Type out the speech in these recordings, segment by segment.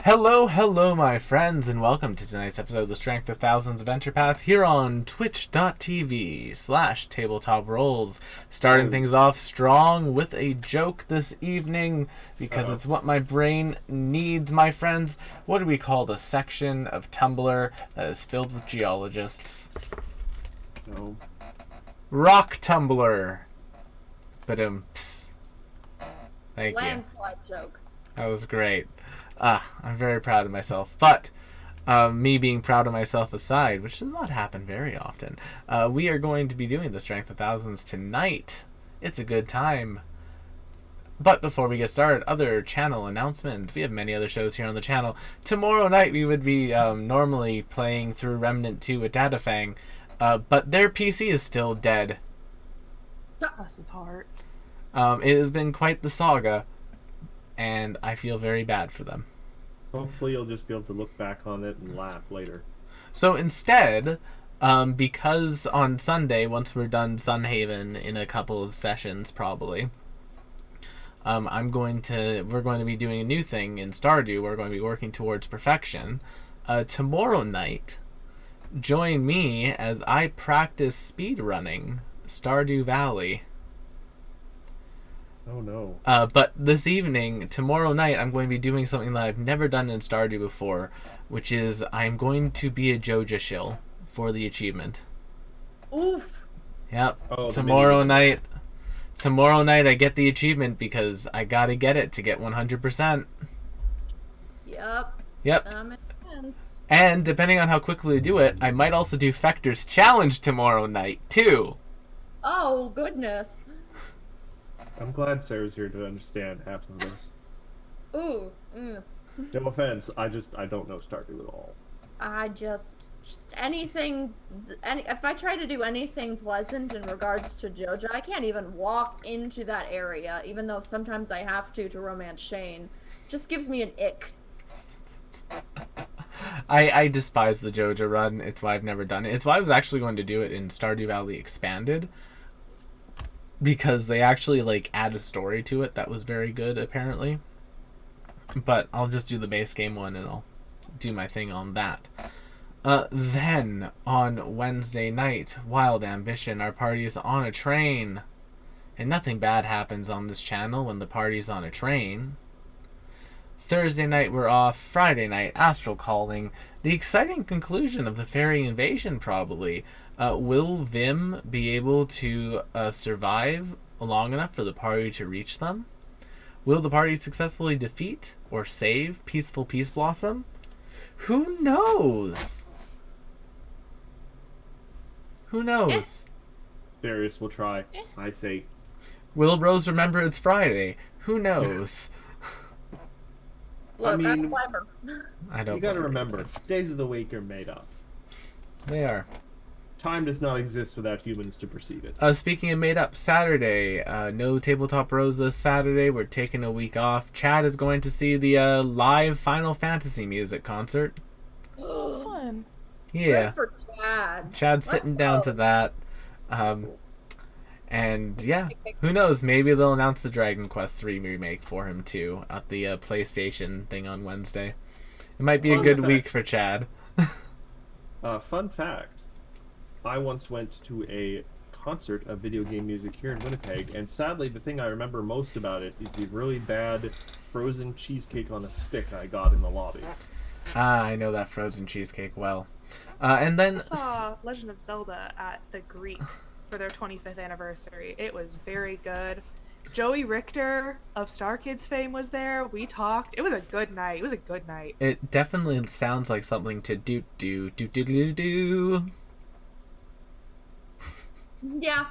Hello, my friends, and welcome to tonight's episode of the Strength of Thousands Adventure Path here on twitch.tv/tabletop rolls. Starting things off strong with a joke this evening because it's what my brain needs, my friends. What do we call the section of Tumblr that is filled with geologists? No. Rock Tumblr. Thank you. Landslide joke. That was great. I'm very proud of myself. But me being proud of myself aside, which does not happen very often, we are going to be doing the Strength of Thousands tonight. It's a good time. But before we get started, other channel announcements. We have many other shows here on the channel. Tomorrow night we would be normally playing through Remnant 2 with Datafang, but their PC is still dead. Bless his heart. It has been quite the saga, and I feel very bad for them. Hopefully you'll just be able to look back on it and laugh later. So instead, because on Sunday, once we're done Sunhaven in a couple of sessions probably, we're going to be doing a new thing in Stardew. We're going to be working towards perfection. Tomorrow night, join me as I practice speedrunning Stardew Valley. Oh no. But this evening, tomorrow night, I'm going to be doing something that I've never done in Stardew before, which is I'm going to be a Joja shill for the achievement. Oof. Yep. Oh, tomorrow night I get the achievement because I gotta get it to get 100%. Yep. Yep. Makes sense. And depending on how quickly I do it, I might also do Fector's Challenge tomorrow night, too. Oh, goodness. I'm glad Sarah's here to understand half of this. Ooh. No offense, I don't know Stardew at all. I just anything, if I try to do anything pleasant in regards to Joja, I can't even walk into that area, even though sometimes I have to romance Shane. Just gives me an ick. I despise the Joja run. It's why I've never done it. It's why I was actually going to do it in Stardew Valley Expanded, because they actually add a story to it that was very good apparently. But I'll just do the base game one and I'll do my thing on that. Then on Wednesday night, Wild Ambition, our party is on a train. And nothing bad happens on this channel when the party's on a train. Thursday night we're off. Friday night, Astral Calling. The exciting conclusion of the Fairy Invasion probably. Will Vim be able to survive long enough for the party to reach them? Will the party successfully defeat or save Peaceful Peace Blossom? Who knows? Who knows? Darius will try. I say. Will Rose remember it's Friday? Who knows? Look, I mean, I'm clever. I don't. You gotta believe remember, it. days of the week are made up. They are. Time does not exist without humans to perceive it. Speaking of made up, Saturday, no Tabletop Rose this Saturday. We're taking a week off. Chad is going to see the live Final Fantasy music concert. Fun. Yeah. Good for Chad. Chad's Let's sitting down go. to that. And yeah, who knows? Maybe they'll announce the Dragon Quest III remake for him too at the PlayStation thing on Wednesday. It might be a good week for Chad. Fun fact. I once went to a concert of video game music here in Winnipeg, and sadly the thing I remember most about it is the really bad frozen cheesecake on a stick I got in the lobby. I know that frozen cheesecake well. And then I saw Legend of Zelda at the Greek for their 25th anniversary. It was very good. Joey Richter of Star Kids fame was there. We talked. It was a good night. It definitely sounds like something to do. Yeah.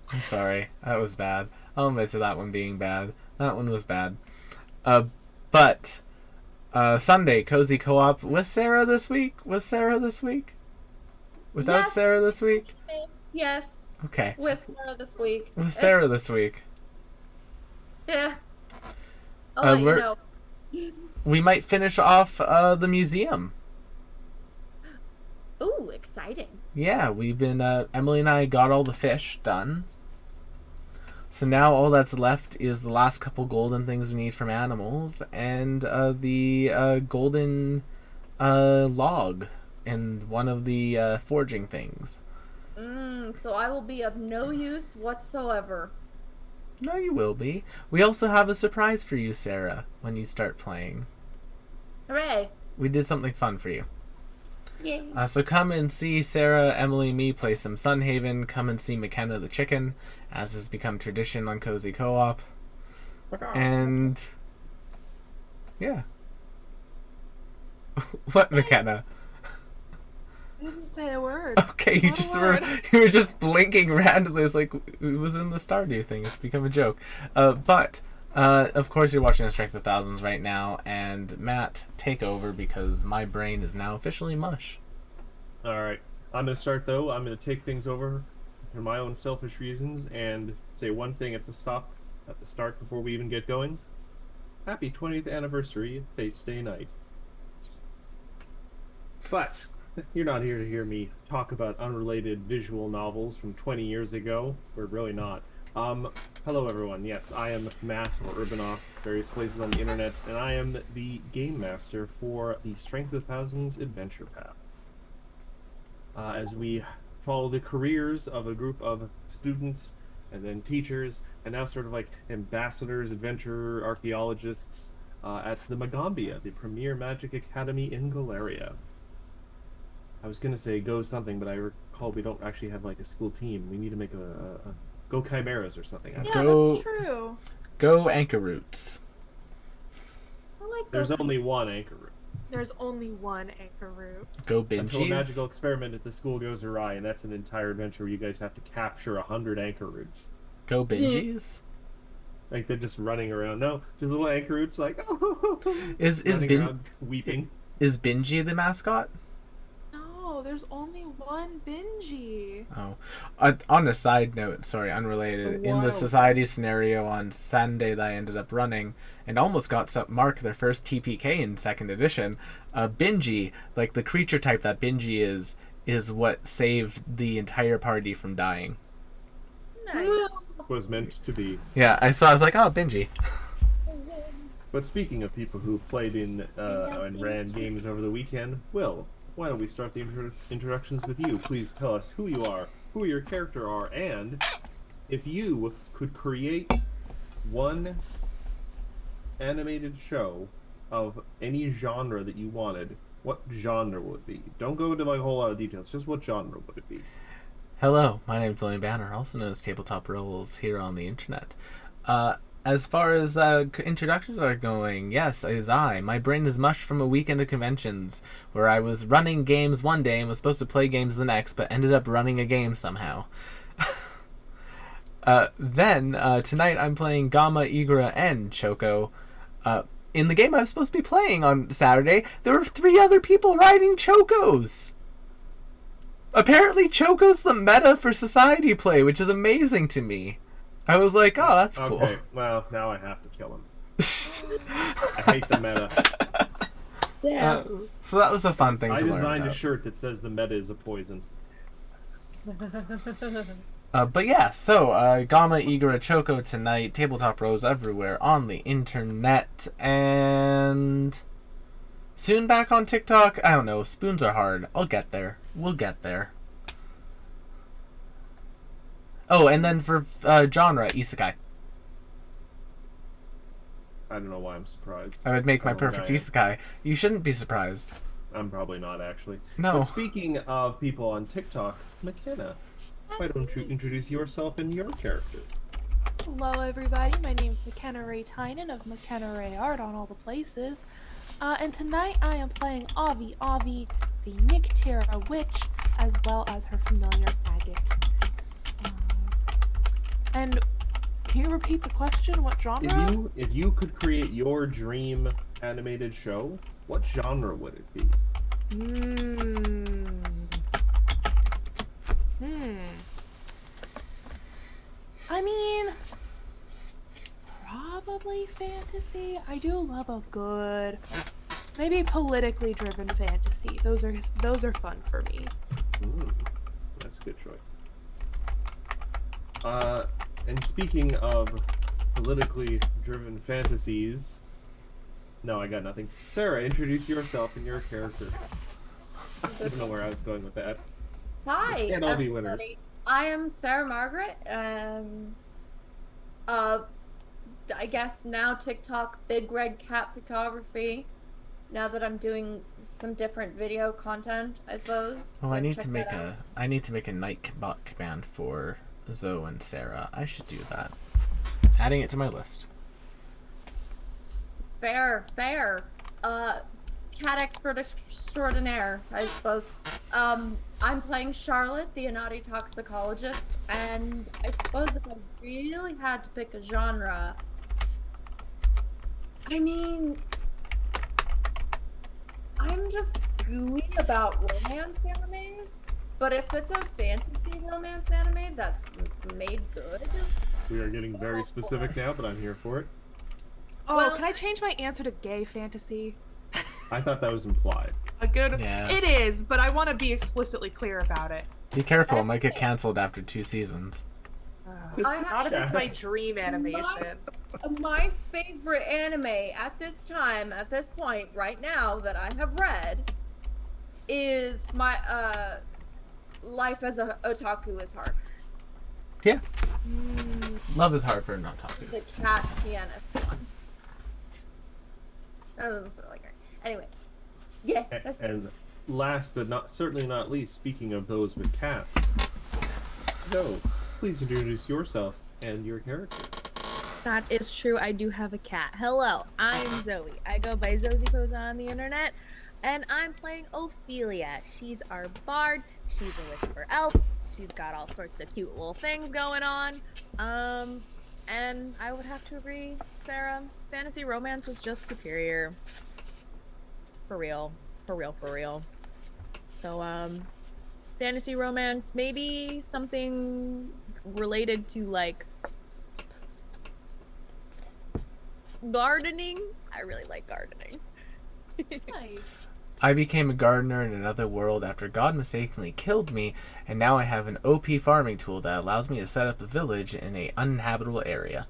I'm sorry. That was bad. I'll admit to that one being bad. That one was bad. But Sunday, Cozy Co-op with Sarah this week? Without Yes. Sarah this week? Yes. Okay. With Sarah this week. With Sarah this week. Yeah. I'll let you know. We might finish off the museum. Ooh, exciting. Yeah, we've been Emily and I got all the fish done. So now all that's left is the last couple golden things we need from animals, and the golden log and one of the forging things. So I will be of no use whatsoever. No, you will be. We also have a surprise for you, Sarah, when you start playing. Hooray! We did something fun for you. Yay! So come and see Sarah, Emily, and me play some Sunhaven. Come and see McKenna the chicken, as has become tradition on Cozy Co-op. And yeah. What, McKenna? I didn't say a word. Okay, you Not a just word. you were just blinking randomly. It's like it was in the Stardew thing. It's become a joke. But of course, you're watching Strike the Thousands right now, and Matt, take over because my brain is now officially mush. All right, I'm gonna start though. I'm gonna take things over for my own selfish reasons and say one thing at the start before we even get going. Happy 20th anniversary, Fate's Day night. But you're not here to hear me talk about unrelated visual novels from 20 years ago. We're really not. Hello everyone. Yes, I am Matt, or Urbanoff, various places on the internet, and I am the game master for the Strength of Thousands Adventure Path. As we follow the careers of a group of students, and then teachers, and now sort of like ambassadors, adventurer, archaeologists, at the Magambia, the premier magic academy in Galeria. I was gonna say go something, but I recall we don't actually have like a school team. We need to make a go Chimeras or something. Yeah, Go- that's true. Go Anchor Roots. I like There's those. only one anchor route. There's only one anchor route. Go Until a magical Bingies. experiment at the school goes awry, and that's an entire adventure where you guys have to capture 100 anchor routes. Go Bingies. Like they're just running around. No, just little anchor routes like Is running around weeping. Bingy the mascot? No, there's only one Benji. Oh, on a side note, sorry, unrelated. In the Wild. society scenario on Sunday that I ended up running, and almost got Mark their first TPK in second edition, Bingy, like the creature type that Bingy is what saved the entire party from dying. Nice. Was meant to be. Yeah, I was like, oh, Bingy. But speaking of people who played in and ran games over the weekend, Will, why don't we start the introductions with you? Please tell us who you are, who your character are, and if you could create one animated show of any genre that you wanted, what genre would it be? Don't go into like a whole lot of details, just what genre would it be? Hello, my name's William Banner, also known as Tabletop Roles here on the internet. As far as introductions are going, yes, it is I. My brain is mushed from a weekend of conventions where I was running games one day and was supposed to play games the next, but ended up running a game somehow. Then, tonight I'm playing Gamma, Igra, and Choco. In the game I was supposed to be playing on Saturday, there were 3 other people riding Chocos! Apparently Choco's the meta for society play, which is amazing to me. I was like, oh, that's cool. Okay, well, now I have to kill him. I hate the meta. Yeah. So that was a fun thing I to learn designed a about. shirt that says the meta is a poison. But yeah, so Gamma, Igra, Choco tonight, Tabletop Rose everywhere on the internet, and soon back on TikTok. I don't know, spoons are hard. I'll get there. We'll get there. Oh, and then for genre, Isekai. I don't know why I'm surprised. I would make my I don't think perfect I am. Isekai. You shouldn't be surprised. I'm probably not, actually. No. But speaking of people on TikTok, McKenna, why don't you introduce yourself and your character? Hello, everybody. My name's McKenna Ray Tynan of McKenna Ray Art on all the places. And tonight I am playing Avi, the Nyctera witch, as well as her familiar Agate. And can you repeat the question? What genre? If you could create your dream animated show, what genre would it be? I mean, probably fantasy. I do love a good, maybe politically driven fantasy. Those are fun for me. That's a good choice. And speaking of politically driven fantasies, no, I got nothing. Sarah, introduce yourself and your character. I don't know where I was going with that. Hi, Can't all be winners. everybody. I am Sarah Margaret. I guess now TikTok Big Red Cat Photography. Now that I'm doing some different video content, I suppose. Oh, so I need check to make that out. I need to make a Nightbot command for Zoe and Sarah. I should do that. Adding it to my list. Fair. Cat expert extraordinaire, I suppose. I'm playing Charlotte, the Anati toxicologist, and I suppose if I really had to pick a genre, I mean, I'm just gooey about romance animes, but if it's a fantasy romance anime that's made good, We are getting very specific now, but I'm here for it. Oh, Well- can I change my answer to gay fantasy? I thought that was implied. A good. Yeah. It is, but I want to be explicitly clear about it. Be careful, it might get canceled after 2 seasons. I have Not if it's Yeah. my dream animation. my favorite anime at this time, at this point, right now that I have read, is my Life as a Otaku is Hard. Yeah. Love is hard for not talking. The cat pianist one. That was really great. Anyway, yeah, that's And last but not certainly not least, speaking of those with cats, Joe, please introduce yourself and your character. That is true. I do have a cat. Hello, I'm Zoe. I go by Zosie on the internet, and I'm playing Ophelia. She's our bard. She's a whisper elf. She's got all sorts of cute little things going on. And I would have to agree, Sarah. Fantasy romance is just superior. For real. For real, for real. So, fantasy romance, maybe something related to, like, gardening. I really like gardening. Nice. I became a gardener in another world after God mistakenly killed me, and now I have an OP farming tool that allows me to set up a village in an uninhabitable area.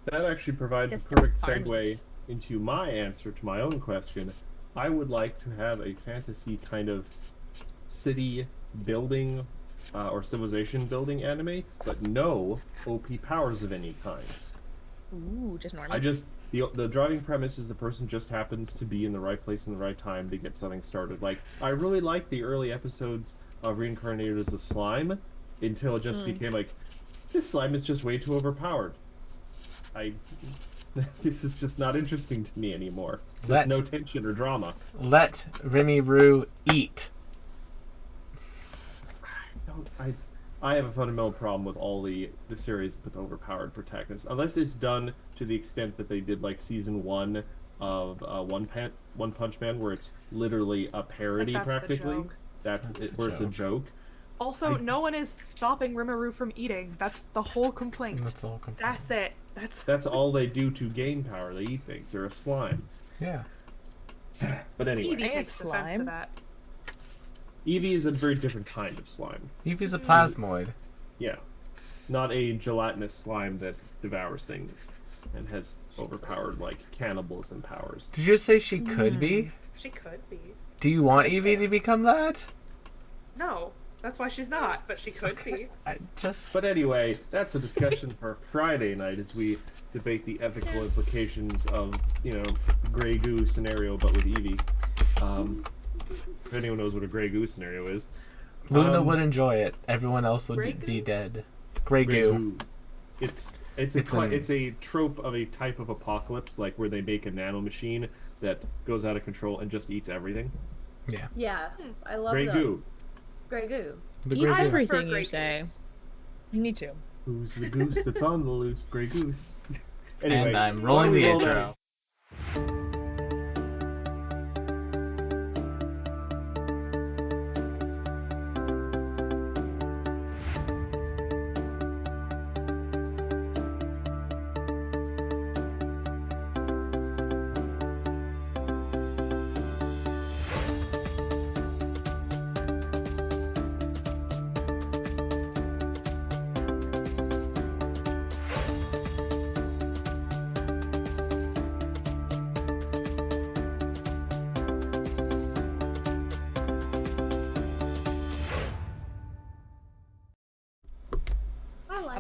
That actually provides Yes, a perfect farming. segue into my answer to my own question. I would like to have a fantasy kind of city building or civilization building anime, but no OP powers of any kind. Ooh, just normal. I just the driving premise is the person just happens to be in the right place in the right time to get something started. Like I really liked the early episodes of Reincarnated as a Slime until it just became like this slime is just way too overpowered. This is just not interesting to me anymore. There's no tension or drama. Let Rimuru eat. I have a fundamental problem with all the series with overpowered protagonists, unless it's done to the extent that they did like season 1 of One Punch Man, where it's literally a parody that's the practically. joke. That's That's it, the where it's a joke. joke. Also, no one is stopping Rimuru from eating. That's the whole complaint. That's all. That's it. That's That's all they do to gain power. They eat things. They're a slime. Yeah. But anyway, Eevee takes offense to slime. that. Eevee is a very different kind of slime. Eevee's a plasmoid. Yeah, not a gelatinous slime that devours things and has overpowered like cannibalism powers. Did you say she could be? She could be. Do you want Eevee to become that? No, that's why she's not. But she could be. I just. But anyway, that's a discussion for Friday night as we debate the ethical implications of, Grey Goo scenario, but with Eevee. If anyone knows what a Grey Goo scenario is. Luna Um, would enjoy it. Everyone else would Grey be Goose? dead. Grey Grey goo. Goo. It's It's a trope of a type of apocalypse, like where they make a nanomachine that goes out of control and just eats everything. Yeah. yes, I love Grey that. Goo. Grey Goo. The Eat Grey Goo. everything Grey you say. Goose. Me too. Who's the goose that's on the loose? Grey Goose. Anyway, And I'm why rolling don't we the roll that intro.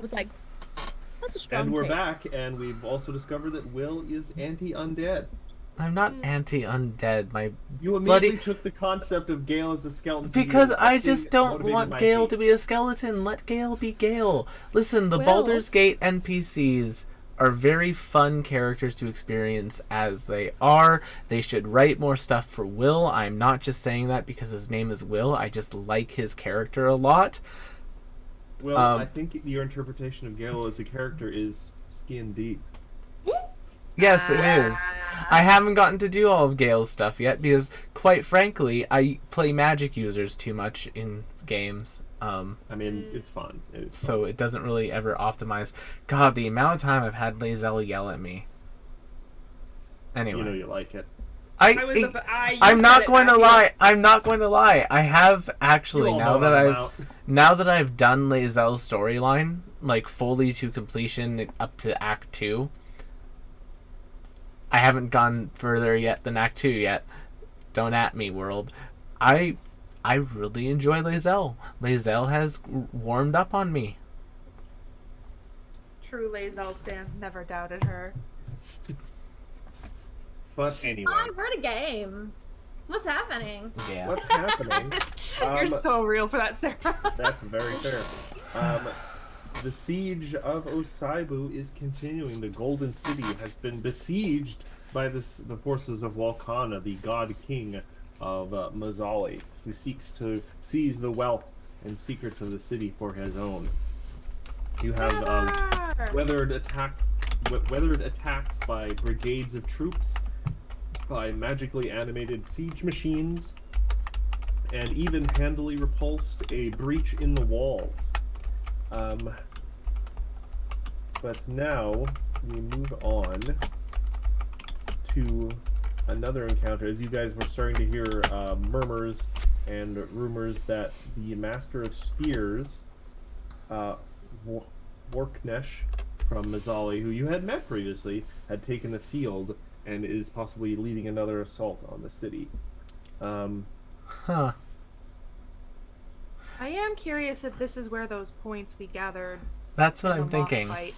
was like, that's a strong And we're take. back, and we've also discovered that Will is anti-undead. I'm not anti-undead. My You immediately Bloody- took the concept of Gale as a skeleton. Because I just don't want Gale to be a skeleton. Let Gale be Gale. Listen, the Will. Baldur's Gate NPCs are very fun characters to experience as they are. They should write more stuff for Will. I'm not just saying that because his name is Will. I just like his character a lot. Well, Um, I think your interpretation of Gale as a character is skin deep. Yes, it is. I haven't gotten to do all of Gale's stuff yet because, quite frankly, I play magic users too much in games. I mean, it's fun. It's fun. So it doesn't really ever optimize. God, the amount of time I've had Lae'zel yell at me. Anyway, You know you like it. I'm not going to lie. I'm not going to lie. I have actually You all now know that what I'm I've about. now that I've done Lae'zel's storyline like fully to completion up to Act 2. I haven't gone further yet than Act 2 yet. Don't at me, world. I really enjoy Lae'zel. Lae'zel has warmed up on me. True Lae'zel stands never doubted her. But anyway, Hi, we're in a game. What's happening? Yeah. what's happening? You're so real for that, Sarah. That's very fair. The siege of Osaibu is continuing. The Golden City has been besieged by the forces of Walkana, the god king of Mazali, who seeks to seize the wealth and secrets of the city for his own. You have weathered attacks by brigades of troops, by magically animated siege machines, and even handily repulsed a breach in the walls. But now we move on to another encounter. As you guys were starting to hear murmurs and rumors that the Master of Spears, Worknesh from Mazali, who you had met previously, had taken the field and is possibly leading another assault on the city. Huh. I am curious if this is where those points we gathered That's what in I'm the mock thinking. fight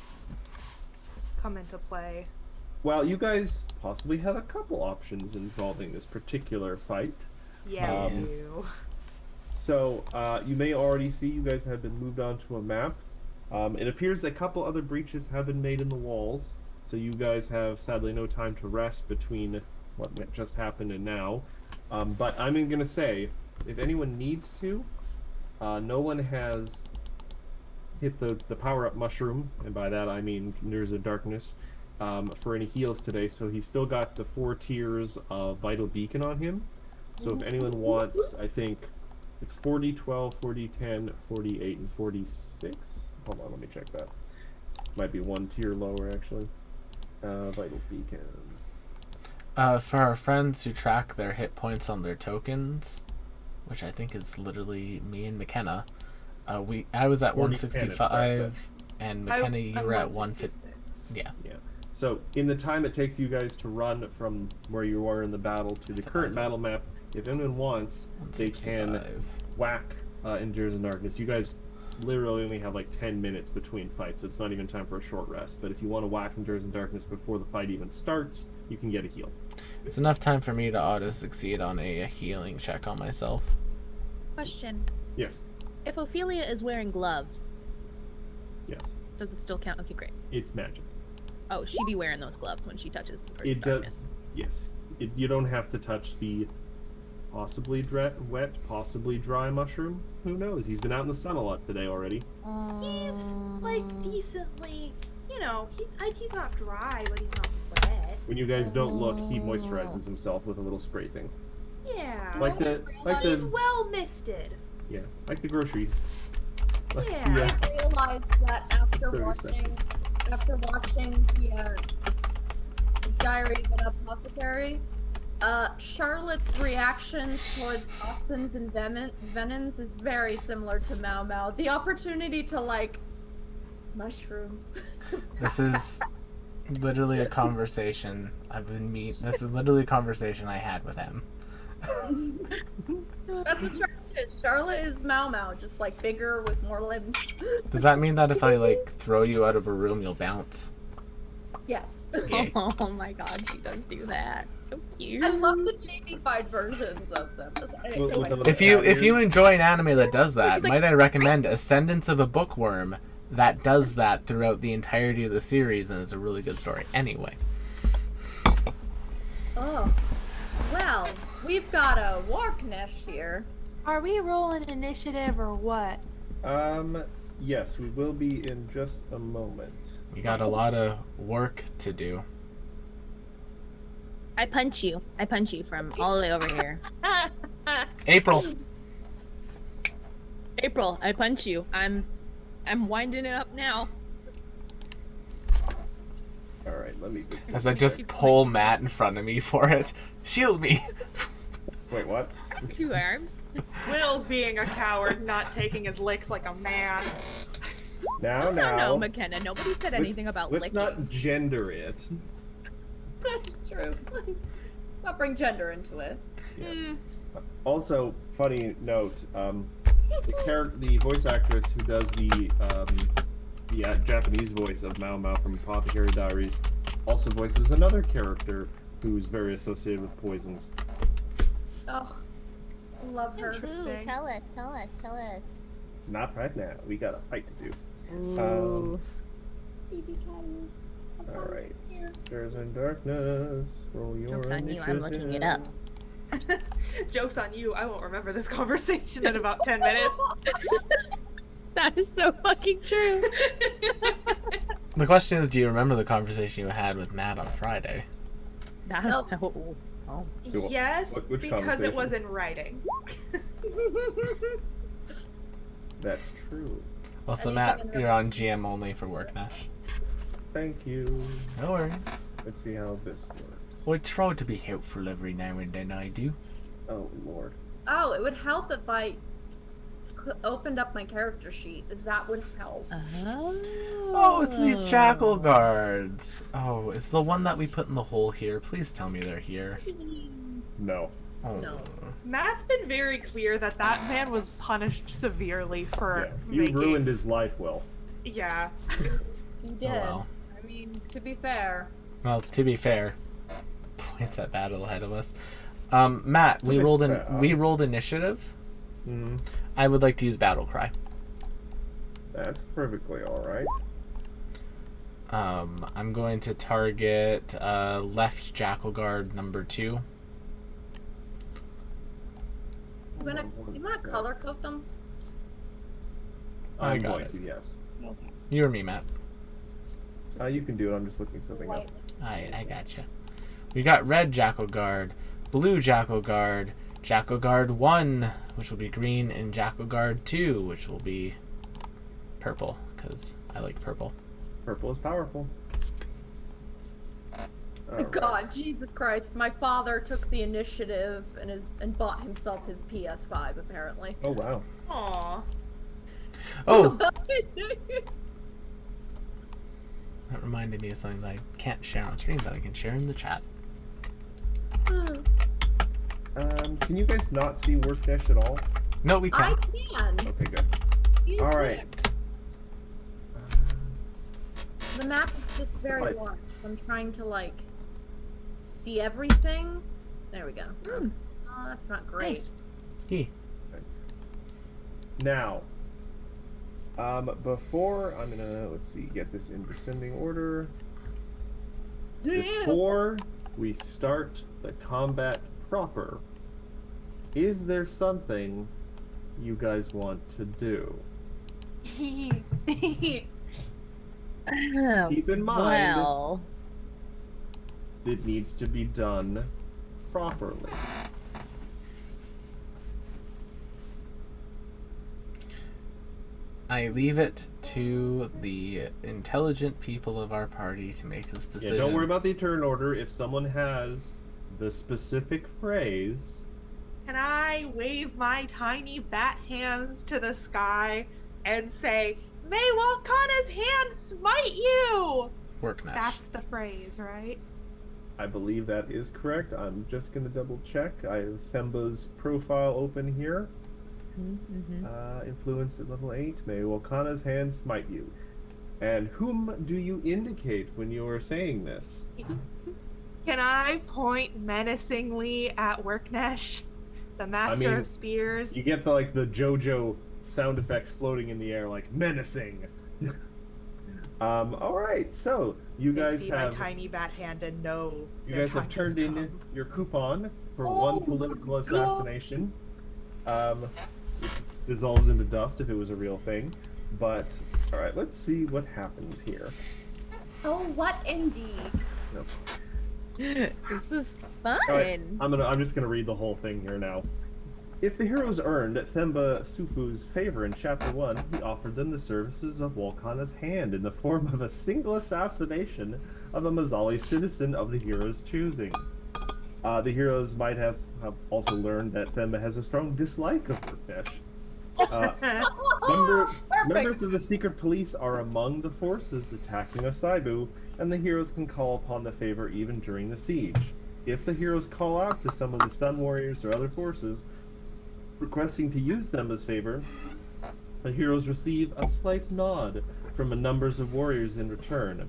come into play. Well, you guys possibly had a couple options involving this particular fight. Yeah, Um, you do. So, you may already see you guys have been moved onto a map. It appears a couple other breaches have been made in the walls, so you guys have sadly no time to rest between what just happened and now. But I'm going to say, if anyone needs to, no one has hit the power-up mushroom, and by that I mean Mirrors of Darkness, for any heals today, so he's still got the 4 tiers of Vital Beacon on him. So if anyone wants, I think it's 40, 12, 40, 10, 48, and 46. Hold on, let me check that. Might be 1 tier lower, actually. Vital Beacon. For our friends who track their hit points on their tokens, which I think is literally me and McKenna, I was at 40, 10 it starts 165, and McKenna, you I'm were at 150. 166. Yeah. Yeah. So in the time it takes you guys to run from where you are in the battle to the That's current fine. battle map, if anyone wants, they can 165. whack Endures of Darkness. You guys literally only have like 10 minutes between fights. It's not even time for a short rest. But if you want to whack Endures of Darkness before the fight even starts, you can get a heal. It's enough time for me to auto-succeed on a healing check on myself. Question. Yes. If Ophelia is wearing gloves, Yes. does it still count? Okay, great. It's magic. Oh, she be wearing those gloves when she touches the person It does. darkness. Yes. You don't have to touch the possibly wet, possibly dry mushroom. Who knows? He's been out in the sun a lot today already. He's like decently, he's not dry, but he's not wet. When you guys don't look, he moisturizes himself with a little spray thing. Yeah. Like he's the well misted. yeah, like the groceries. Like, Yeah. I realized that after 30 watching the Diary of an Apothecary, Charlotte's reaction towards toxins and venoms is very similar to Mao Mao. The opportunity to like mushroom. This is literally a conversation This is literally a conversation I had with him. That's what Charlotte Charlotte is Mau Mau, just like bigger with more limbs. Does that mean that if I like throw you out of a room, you'll bounce? Yes. Okay. Oh my god, she does do that. So cute. I love the chibi-fied versions of them. If you enjoy an anime that does that, She's like, might I recommend Ascendance of a Bookworm that does that throughout the entirety of the series and is a really good story. Anyway. Oh. Well, we've got a Warknesh here. Are we rolling initiative or what? Yes, we will be in just a moment. We got a lot of work to do. I punch you. I punch you from all the way over here. April! April, I punch you. I'm winding it up now. Alright, let me just... As I just pull Matt in front of me for it. Shield me! Wait, what? 2 arms. Will's being a coward, not taking his licks like a man. Now, No, McKenna. Nobody said anything about let's licking. not gender it. That's true. Not bring gender into it. Yeah. Also, funny note, the voice actress who does the Japanese voice of Mao Mao from Apothecary Diaries also voices another character who's very associated with poisons. Oh, love her. Interesting. Tell us. Not right now. We got a fight to do. Ooh. Alright. Stairs in darkness. Roll your Joke's on you, I'm looking it up. Joke's on you, I won't remember this conversation in about 10 minutes. That is so fucking true. The question is, do you remember the conversation you had with Matt on Friday? Oh. Yes, Which because it conversation? was in writing. That's true. Also, Anything Matt, in the- you're on GM only for Worknesh. Thank you. No worries. Let's see how this works. I try to be helpful every now and then, I do. Oh, Lord. Oh, it would help if I opened up my character sheet. That would help. Oh, it's these jackal guards. Oh, it's the one that we put in the hole here. Please tell me they're here. No. Oh. No. Matt's been very clear that that man was punished severely for Yeah. You making... ruined his life, Will. Yeah. You did. Oh, well. I mean, to be fair. Well, to be fair, points at battle ahead of us. Matt, we rolled initiative. Mm-hmm. I would like to use battle cry. That's perfectly alright. I'm going to target left jackal guard number 2. You wanna color code them? I I'm got going it. to, yes. Okay. You or me, Matt? You can do it. I'm just looking something up. I gotcha. We got red jackal guard, blue jackal guard 1, which will be green, and jackal guard 2, which will be purple, because I like purple. Purple is powerful. God, Jesus Christ! My father took the initiative and bought himself his PS5. Apparently. Oh, wow. Aww. Oh, that reminded me of something that I can't share on stream, but I can share in the chat. Can you guys not see Worknesh at all? No, we I can't. can. Okay, good. He's All there. right. The map is just very Right. large. I'm trying to like see everything. There we go. Oh, that's not great. Nice. He. Now, before I'm gonna get this in descending order. Before we start the combat proper, is there something you guys want to do? Keep in mind Well, it needs to be done properly. I leave it to the intelligent people of our party to make this Yeah, decision. don't worry about the turn order. If someone has the specific phrase, Can I wave my tiny bat hands to the sky and say, "May Walkana's hand smite you"? Worknesh. That's the phrase, right? I believe that is correct. I'm just going to double check. I have Themba's profile open here. Influence at level 8. May Wakana's hand smite you. And whom do you indicate when you are saying this? Can I point menacingly at Worknesh, the master of spears? You get the the JoJo sound effects floating in the air, like menacing. All right, so you They guys see have my tiny bat hand and know you their guys have time turned has in come. your coupon for Oh, one political assassination. It dissolves into dust if it was a real thing. But all right, let's see what happens here. Oh, what indeed? Nope. This is fun. All right, I'm just gonna read the whole thing here now. If the heroes earned Themba Sufu's favor in Chapter 1, he offered them the services of Walkana's hand in the form of a single assassination of a Mazzali citizen of the hero's choosing. The heroes might have also learned that Themba has a strong dislike of Worknesh. Members of the secret police are among the forces attacking Osaibu, and the heroes can call upon the favor even during the siege. If the heroes call out to some of the Sun Warriors or other forces, requesting to use them as favor, the heroes receive a slight nod from a numbers of warriors in return.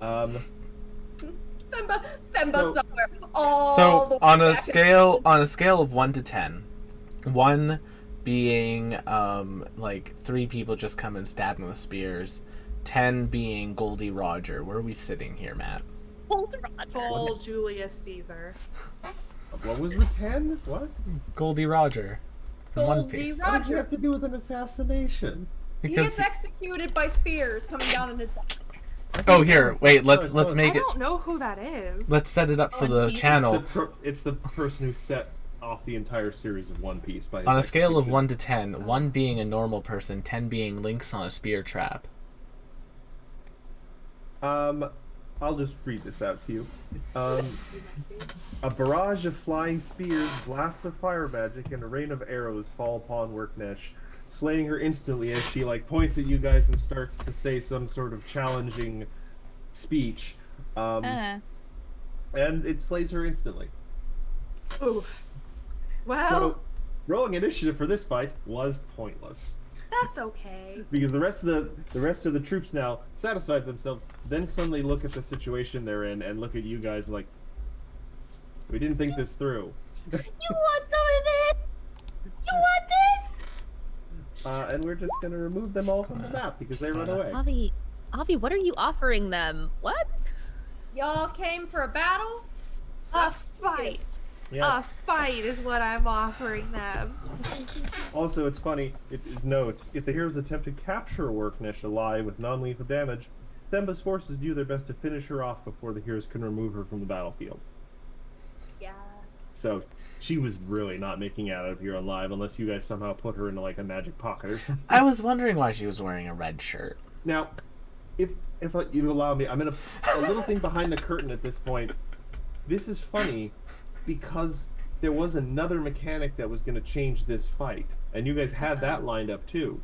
Themba So- somewhere. All the So way on a back. scale of 1 to 10, 1 being like 3 people just come and stab him with spears, 10 being Goldie Roger. Where are we sitting here, Matt? Hold Roger. Full Julius Caesar. What was the 10? What? Goldie Roger from One Goldie Piece. Roger. What does it have to do with an assassination? He Because gets executed by spears coming down in his back. oh here, wait, let's No, make I it. don't know who that is. Let's set it up for One the Piece. channel. It's the person who set off the entire series of One Piece by his On a scale of execution. 1 to 10, 1 being a normal person, 10 being Lynx on a spear trap. I'll just read this out to you. A barrage of flying spears, blasts of fire magic, and a rain of arrows fall upon Worknesh, slaying her instantly as she points at you guys and starts to say some sort of challenging speech. And it slays her instantly. Oof. Well, So, rolling initiative for this fight was pointless. that's okay. Because the rest of the troops now satisfied themselves, then suddenly look at the situation they're in and look at you guys like, we didn't think this through. You want some of this? You want this? And we're just gonna remove them all from the map because they run away. Avi, what are you offering them? What? Y'all came for a battle? A fight. Yeah. A fight is what I'm offering them. Also, it's funny. It notes if the heroes attempt to capture Worknesh alive with non-lethal damage, Themba's forces do their best to finish her off before the heroes can remove her from the battlefield. Yes. So she was really not making it out of here alive unless you guys somehow put her into a magic pocket or something. I was wondering why she was wearing a red shirt. Now, if you allow me, I'm in a little thing behind the curtain at this point. This is funny because there was another mechanic that was going to change this fight, and you guys had that lined up too.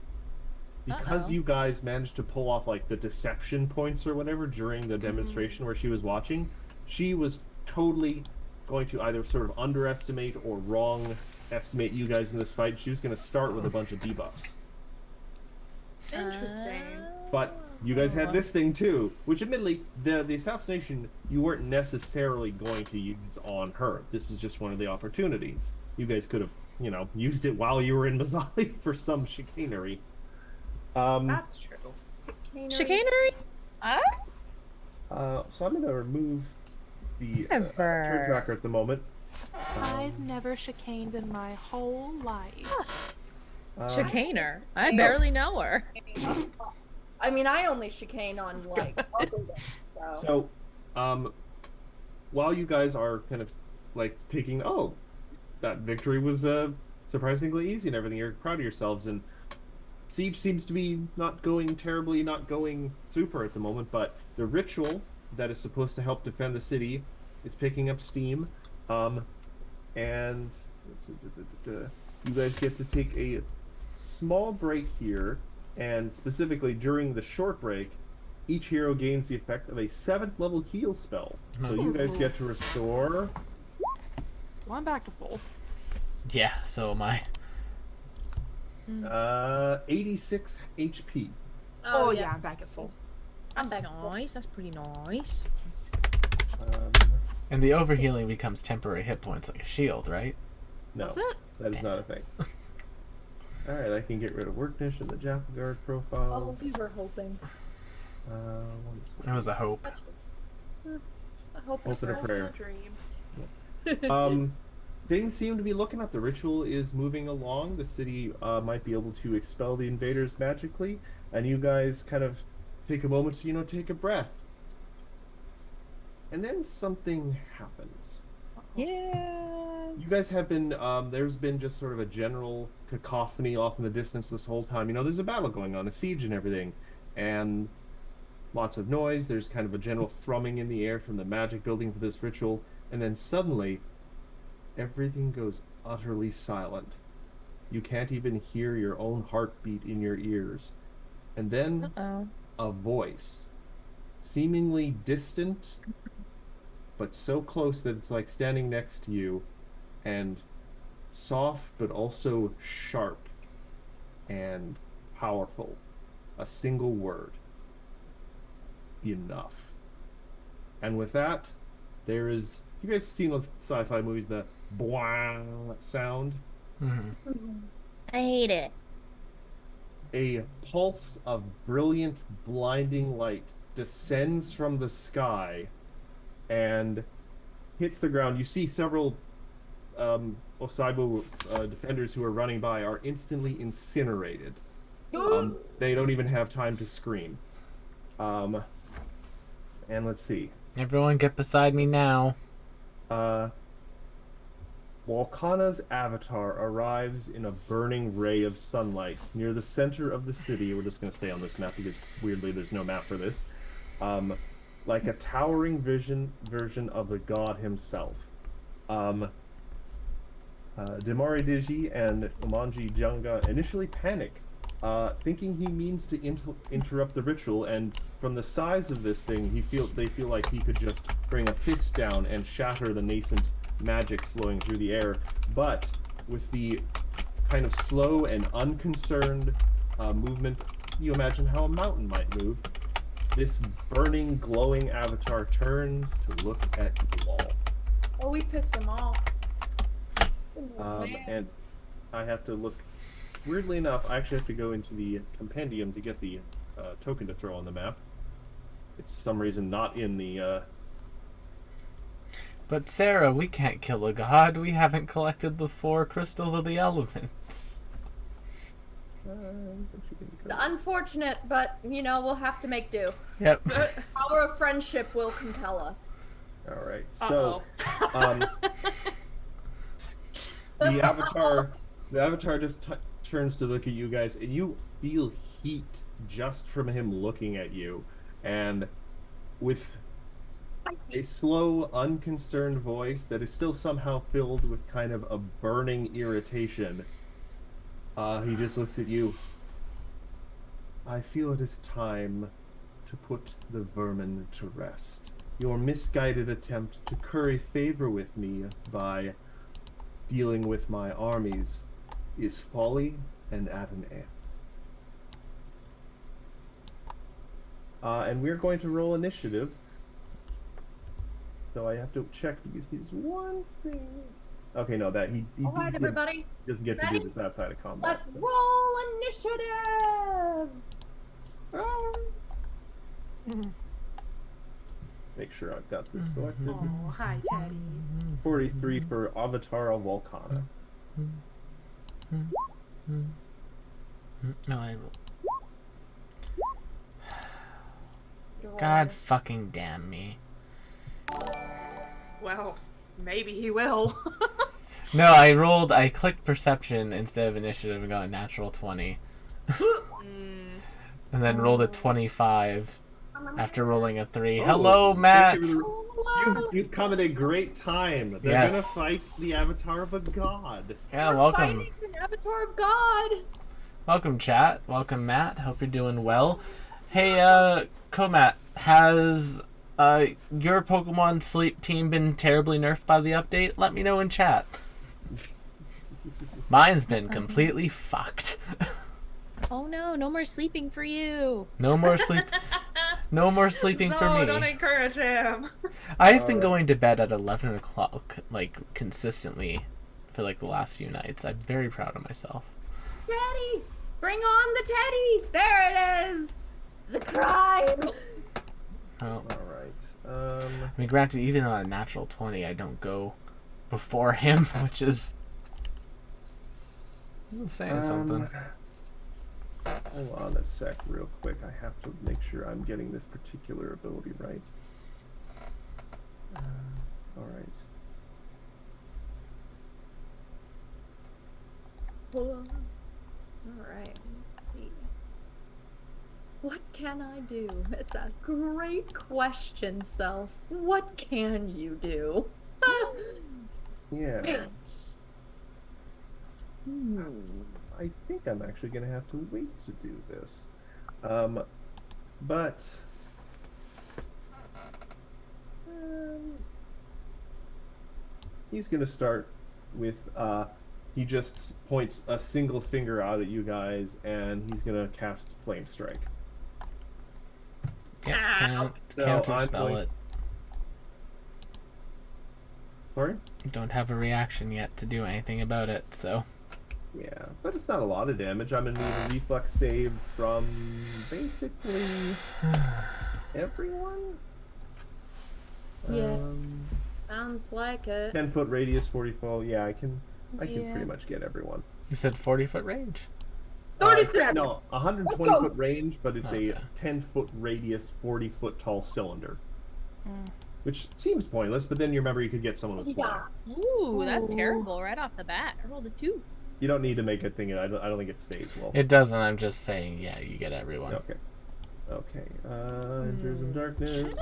Because you guys managed to pull off the deception points or whatever during the demonstration where she was watching, she was totally going to either sort of underestimate or wrong estimate you guys in this fight. She was going to start with a bunch of debuffs. Interesting. But you guys had this thing too, which admittedly, the assassination you weren't necessarily going to use on her. This is just one of the opportunities. You guys could have, used it while you were in Mazzali for some chicanery. That's true. Chicanery? Us? So I'm going to remove the turn Never. tracker at the moment. I've never chicaned in my whole life. Chicaner. I barely know her. I mean, I only chicane on other days, so. So, while you guys are kind of taking, that victory was surprisingly easy and everything, you're proud of yourselves, and Siege seems to be not going super at the moment, but the ritual that is supposed to help defend the city is picking up steam, and you guys get to take a small break here. And specifically during the short break, each hero gains the effect of a 7th level heal spell. So you guys get to restore. So I'm back to full. Yeah, so am I. 86 HP. Oh, yeah, I'm back at full. I'm back. Nice. That's pretty nice. And the overhealing becomes temporary hit points like a shield, right? No, That's it? that is not a thing. Alright, I can get rid of Worknish and the Jackal Guard Oh, profiles. we were hoping. It was a hope. I hope Open a prayer. Dream. Things seem to be looking up. The ritual is moving along. The city might be able to expel the invaders magically, and you guys kind of take a moment to, take a breath. And then something happens. Yeah. You guys have been, there's been just sort of a general cacophony off in the distance this whole time. There's a battle going on, a siege and everything, and lots of noise. There's kind of a general thrumming in the air from the magic building for this ritual, and then suddenly, everything goes utterly silent. You can't even hear your own heartbeat in your ears. And then Uh-oh. a voice, seemingly distant, but so close that it's like standing next to you, and soft but also sharp and powerful. A single word. Enough. And with that, there is... You guys seen with sci-fi movies the boing sound? I hate it. A pulse of brilliant, blinding light descends from the sky and hits the ground. You see several Osaibo defenders who are running by are instantly incinerated. They don't even have time to scream. And let's see. Everyone get beside me now. Walkana's avatar arrives in a burning ray of sunlight near the center of the city. We're just going to stay on this map because, weirdly, there's no map for this. Like a towering version of the god himself. Demari Digi and Umanji Janga initially panic, thinking he means to interrupt the ritual, and from the size of this thing, they feel like he could just bring a fist down and shatter the nascent magic flowing through the air. But with the kind of slow and unconcerned movement, you imagine how a mountain might move. This burning, glowing avatar turns to look at you all. Oh, we pissed him off. And I have to look. Weirdly enough, I actually have to go into the compendium to get the token to throw on the map. It's some reason not in the. But Sarah, we can't kill a god. We haven't collected the 4 crystals of the elements. Unfortunate, but we'll have to make do. Yep. The power of friendship will compel us. All right, so the avatar just turns to look at you guys, and you feel heat just from him looking at you, and with a slow, unconcerned voice that is still somehow filled with kind of a burning irritation, he just looks at you. I feel it is time to put the vermin to rest. Your misguided attempt to curry favor with me by dealing with my armies is folly and at an end. And we're going to roll initiative. So I have to check because he's one thing. Okay, no, that he Alright, everybody. doesn't get to Ready? do this outside of combat. Let's so. roll initiative! Make sure I've got this selected. Oh, hi, Teddy. 43 for Avatara Volcana. No, I will. God fucking damn me. Well, maybe he will. No, I clicked perception instead of initiative and got a natural 20. And then rolled a 25 after rolling a 3. Oh, Hello, thank Matt! you for you've come at a great time. They're Yes. gonna fight the avatar of a god. Yeah, We're welcome. fighting the Avatar of God! Welcome, chat. Welcome, Matt. Hope you're doing well. Hey, Komat, has your Pokemon Sleep team been terribly nerfed by the update? Let me know in chat. Mine's been completely fucked. Oh no, no more sleeping for you. No more sleep. No more sleeping for No, me. don't encourage him. I've been going to bed at 11 o'clock, like, consistently for, like, the last few nights. I'm very proud of myself. Teddy! Bring on the teddy! There it is! The crime! Well, All right. I mean, granted, even on a natural 20, I don't go before him, which is saying something. Hold on a sec, real quick. I have to make sure I'm getting this particular ability right. All right. Hold on. Alright, let's see. What can I do? It's a great question, Self. What can you do? Yeah. Wait. I think I'm actually going to have to wait to do this. But he's going to start with he just points a single finger out at you guys, and he's going to cast Flame Strike. Yeah, So counter I'm spell going- it. Sorry? Don't have a reaction yet to do anything about it, so. Yeah, but it's not a lot of damage. I'm going to need a reflex save from basically everyone. Yeah. Sounds like it. 10-foot radius, 40 foot. Yeah, I can Yeah. pretty much get everyone. You said 40-foot range? 37. No, 120 Let's go. foot range, but it's Okay. a 10-foot radius, 40-foot tall cylinder. Mm. Which seems pointless, but then you remember you could get someone with fly. Yeah. Ooh, that's Ooh. terrible right off the bat. I rolled a 2. You don't need to make a thing. I don't think it stays well. It doesn't, I'm just saying, yeah, you get everyone. Okay. Okay. Enters in darkness.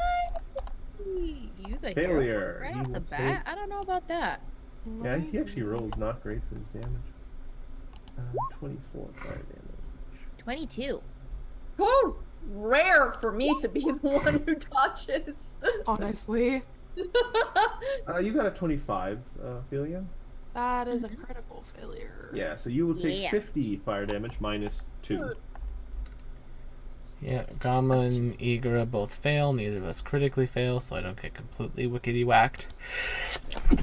Use a Failure. hero point right You off the will bat. I don't know about that. Yeah, he actually rolled not great for his damage. 24 fire damage. 22. Whoa! Rare for me to be the one who touches. Honestly, You got a 25, Ophelia. that is a critical failure. Yeah, so you will take Yeah. 50 fire damage minus 2. Yeah, Gamma and Igra both fail. Neither of us critically fail, so I don't get completely wickety whacked.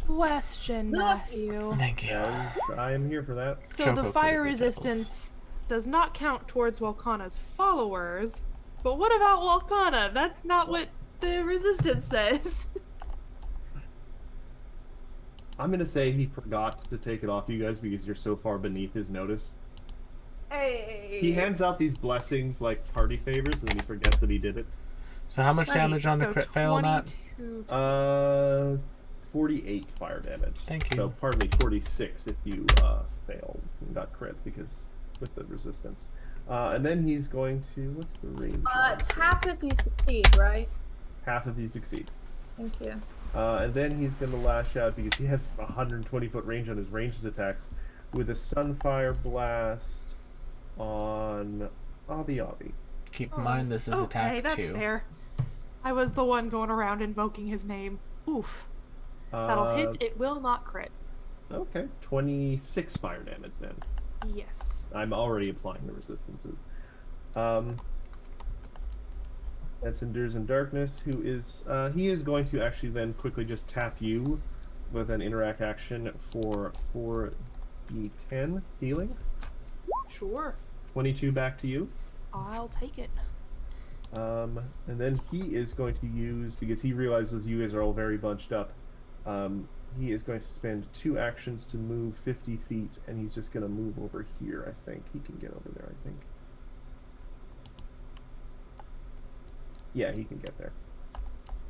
Question, Yes. Matthew. Thank you. Yes, I am here for that. So the Choco fire critical resistance does not count towards Walkana's followers, but what about Walkana? That's not what the resistance says. I'm gonna say he forgot to take it off you guys because you're so far beneath his notice. Hey. He hands out these blessings like party favors, and then he forgets that he did it. So how much damage on the So crit fail, Matt? 22 48 fire damage. Thank you. So pardon me, 46 if you failed and got crit because with the resistance. And then he's going to what's the range? It's half if you succeed, right? Half if you succeed. Thank you. And then he's going to lash out because he has 120-foot range on his ranged attacks with a Sunfire Blast on Avi. Keep in mind this is okay, attack that's 2. fair. I was the one going around invoking his name. Oof. That'll hit. It will not crit. Okay, 26 fire damage then. Yes. I'm already applying the resistances. That's Endures in Darkness, who is he is going to actually then quickly just tap you with an interact action for 4d10 healing. Sure. 22 back to you. I'll take it. And then he is going to use, because he realizes you guys are all very bunched up, he is going to spend 2 actions to move 50 feet, and he's just going to move over here, I think. He can get over there, I think. Yeah, he can get there.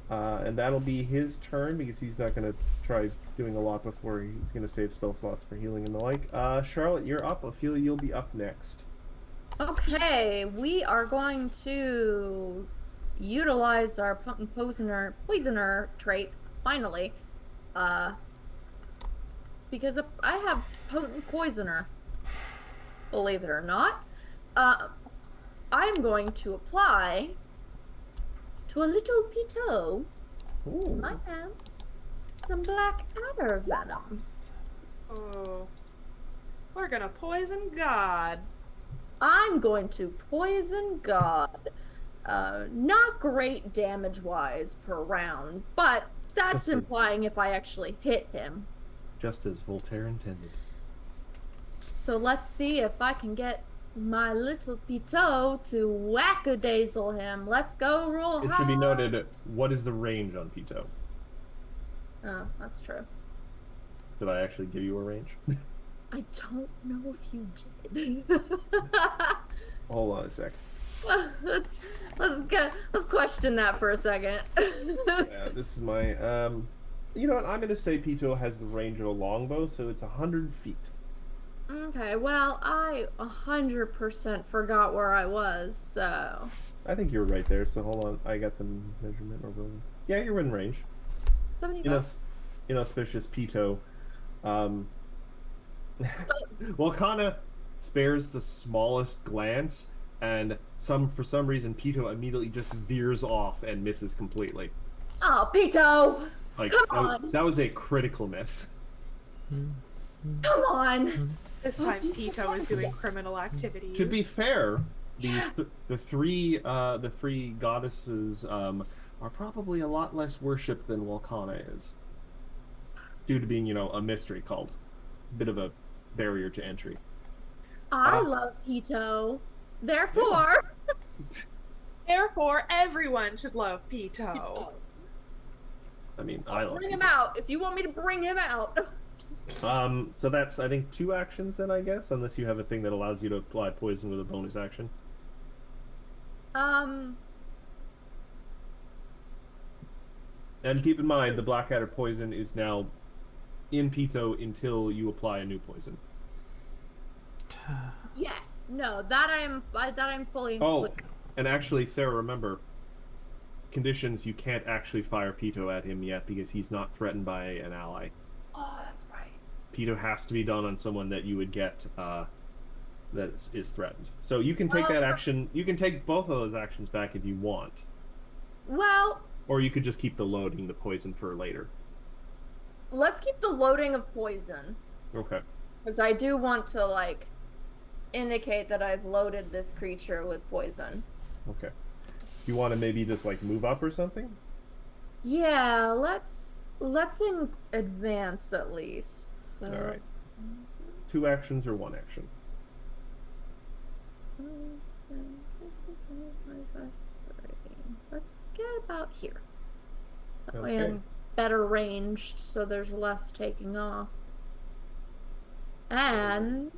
And that'll be his turn, because he's not going to try doing a lot before he's going to save spell slots for healing and the like. Charlotte, you're up. Ophelia, you'll be up next. Okay, we are going to utilize our potent poisoner trait finally, because I have potent poisoner. Believe it or not, I'm going to apply to a little Pito in my hands some black adder venom. Oh. We're gonna poison God. I'm going to poison God. Not great damage-wise per round, but that's Just as- implying if I actually hit him. Just as Voltaire intended. So let's see if I can get my little Pitot to whack-a-dazzle him. Let's go roll It should be hard. noted, what is the range on Pito? Oh, that's true. Did I actually give you a range? I don't know if you did. Hold on a sec. let's question that for a second. Yeah, this is my, you know what, I'm gonna say Pito has the range of a longbow, so it's 100 feet. Okay, well, I 100% forgot where I was, so... I think you're right there, so hold on, I got the measurement over. Yeah, you're in range. 75. Inauspicious Pito. Wakana spares the smallest glance, and for some reason Pito immediately just veers off and misses completely. Oh, Pito! Like Come on! that was a critical miss. Come on! This time Pito is doing criminal activities. To be fair, the three goddesses are probably a lot less worshipped than Walkana is, due to being a mystery cult, bit of a barrier to entry. I love Pito. Therefore... Therefore, everyone should love Pito. I mean, I love Bring him Pito. out, if you want me to bring him out. So that's, I think, 2 actions then, I guess, unless you have a thing that allows you to apply poison with a bonus action. And keep in mind, the Blackadder poison is now in Pito until you apply a new poison. Yes, no, that I'm fully Oh, included. and actually, Sarah, remember, conditions, you can't actually fire Pito at him yet because he's not threatened by an ally. Oh, that's right. Pito has to be done on someone that you would get that is threatened. So you can take that action. You can take both of those actions back if you want, Well, or you could just keep the loading the poison for later. let's keep the loading of poison. Okay. Because I do want to, indicate that I've loaded this creature with poison. Okay. You want to maybe just move up or something? Yeah, let's advance at least. So. All right. 2 actions or 1 action? Let's get about here. That way Okay. I'm better ranged, so there's less taking off. And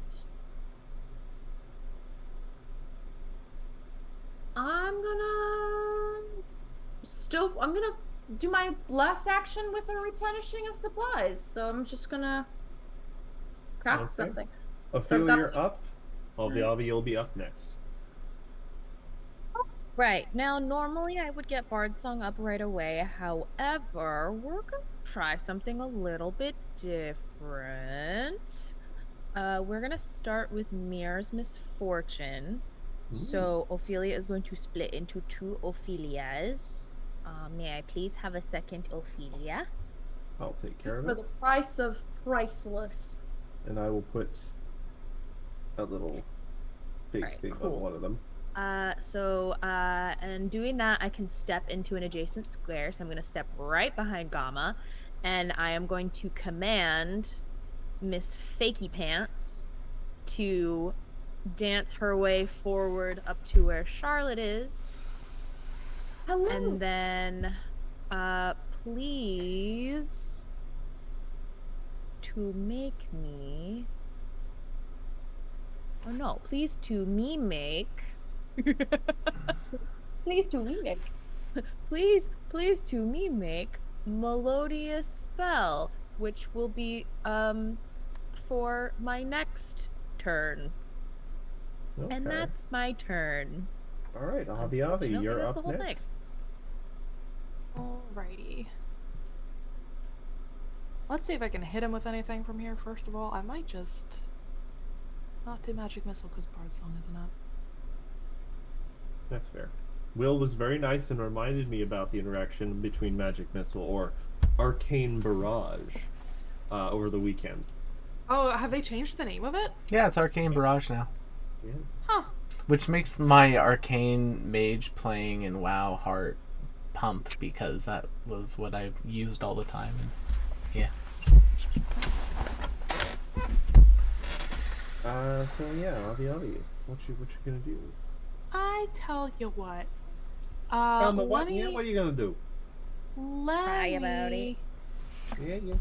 I'm gonna do my last action with a replenishing of supplies. So I'm just gonna craft Okay. something. Ophelia, got- you're up. Alviavi, you'll be up next. Right. Now, normally I would get Bard Song up right away. However, we're going to try something a little bit different. We're going to start with Mir's Misfortune. So, Ophelia is going to split into 2 Ophelias. May I please have a second Ophelia? I'll take care of For it. the price of priceless. And I will put a little fake Alright, thing cool. on one of them. And doing that, I can step into an adjacent square. So I'm going to step right behind Gamma, and I am going to command Miss Fakey Pants to dance her way forward up to where Charlotte is. Hello. And then, please, to make me... Oh no, please to me make... Please to remake. Please to me make Melodious Spell, which will be, for my next turn. Okay. And that's my turn. All right, Avi, Unfortunately, you're that's the up whole thing. next. Alrighty. Let's see if I can hit him with anything from here, first of all. I might just not do Magic Missile because Bard Song isn't up. That's fair. Will was very nice and reminded me about the interaction between Magic Missile or Arcane Barrage over the weekend. Oh, have they changed the name of it? Yeah, it's Arcane Barrage now. Yeah. Huh. Which makes my Arcane Mage playing in WoW heart pump, because that was what I used all the time. And yeah. So yeah, Avi, what you gonna do? I tell you what. What Let me, are you gonna do? let Cry about me- Yeah, you.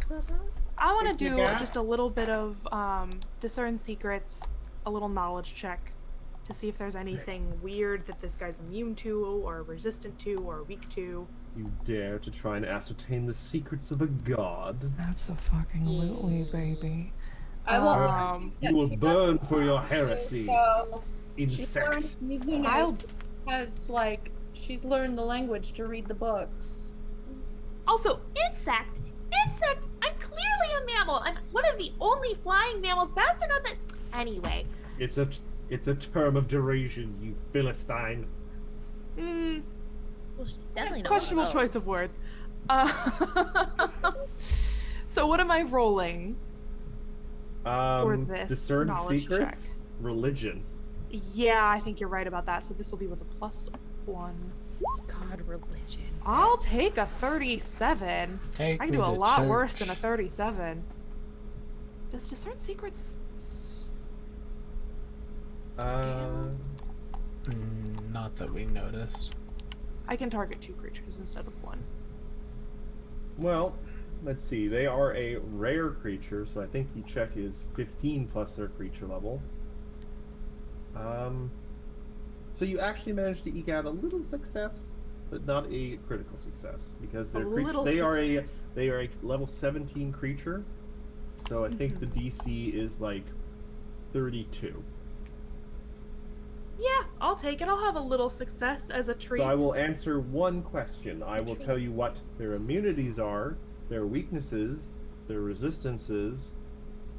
I want to Fix the do gap. just a little bit of discern secrets, a little knowledge check, to see if there's anything weird that this guy's immune to, or resistant to, or weak to. You dare to try and ascertain the secrets of a god? Absolutely, baby. I will. You will burn for your heresy, So she's insect. learned Mizuno has like she's learned the language to read the books. Also, insect! Insect! I'm clearly a mammal! I'm one of the only flying mammals. Bats are not that. Anyway. It's a term of derision, you Philistine. Mm, Well, she's definitely not questionable so. choice of words. So, what am I rolling? this Discern knowledge secrets, religion. Yeah, I think you're right about that. So, this will be with a +1. God, religion. I'll take a 37. Take I can me do a to lot worse than a church. 37. Does discern secrets? Not that we noticed. I can target 2 creatures instead of 1. Well, let's see. They are a rare creature, so I think the check is 15 plus their creature level. So you actually managed to eke out a little success, but not a critical success, because their little they are success. a level 17 creature. So I think the DC is like 32. Yeah, I'll take it. I'll have a little success as a treat. So I will answer one question. I will tell you what their immunities are, their weaknesses, their resistances,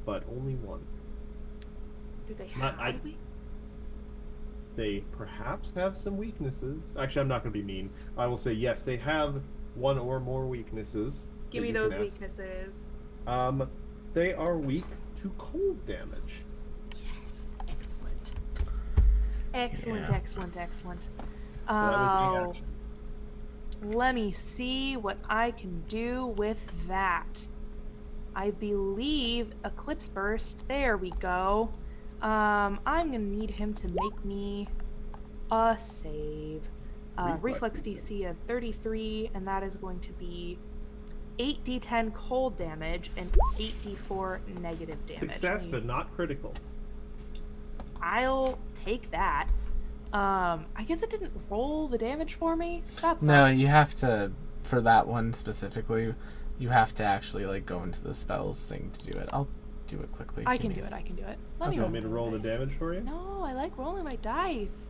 but only one. Do they Not- have? They perhaps have some weaknesses. Actually, I'm not going to be mean. I will say yes, they have one or more weaknesses. Give that me you those can ask. weaknesses. They are weak to cold damage. Yes, excellent. Excellent, Yeah. excellent, excellent. So that was a Oh, action. let me see what I can do with that. I believe Eclipse Burst. There we go. I'm gonna need him to make me a save. Reflex Reflex DC of 33, and that is going to be 8d10 cold damage and 8d4 negative damage. Success, but not critical. I'll take that. I guess it didn't roll the damage for me. That No, sucks. you have to, for that one specifically, you have to actually like go into the spells thing to do it. I'll do it quickly. I Give can me do a it. s- I can do it. Let me You roll want me to my roll the dice. damage for you? No, I like rolling my dice.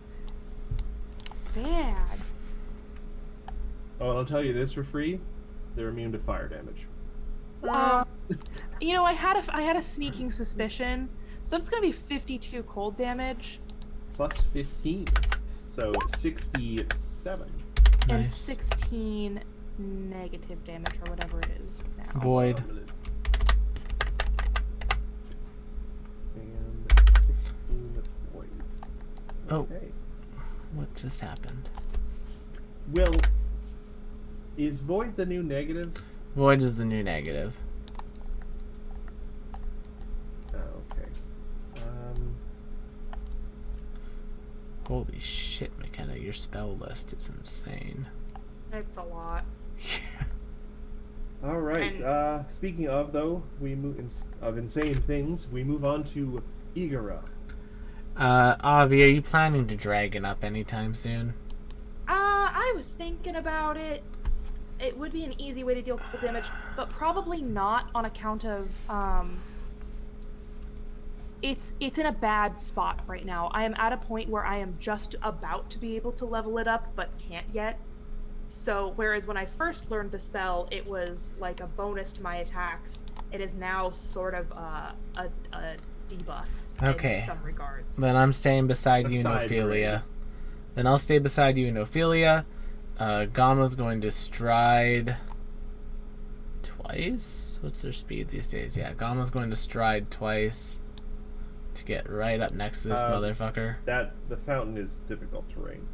Bad. Oh, and I'll tell you this for free. They're immune to fire damage. You know, I had a sneaking suspicion. So it's gonna be 52 cold damage Plus 15. So 67. and Nice. 16 negative damage or whatever it is now. Void. And 16 void. Oh. Okay. What just happened? Will, is void the new negative? Void is the new negative. Oh, okay. Holy shit, McKenna, your spell list is insane. It's a lot. All right. And- Speaking of though, we move of insane things. We move on to Igara. Avi, are you planning to dragon up anytime soon? I was thinking about it. It would be an easy way to deal cold damage, but probably not on account of it's in a bad spot right now. I am at a point where I am just about to be able to level it up, but can't yet. So whereas when I first learned the spell, it was like a bonus to my attacks. It is now sort of a debuff Okay. in some regards. Then I'm staying beside you in Aside Ophelia. grade. Then I'll stay beside you in Ophelia. Gama's going to stride twice? What's their speed these days? Yeah, Gama's going to stride twice to get right up next to this motherfucker. The fountain is difficult terrain.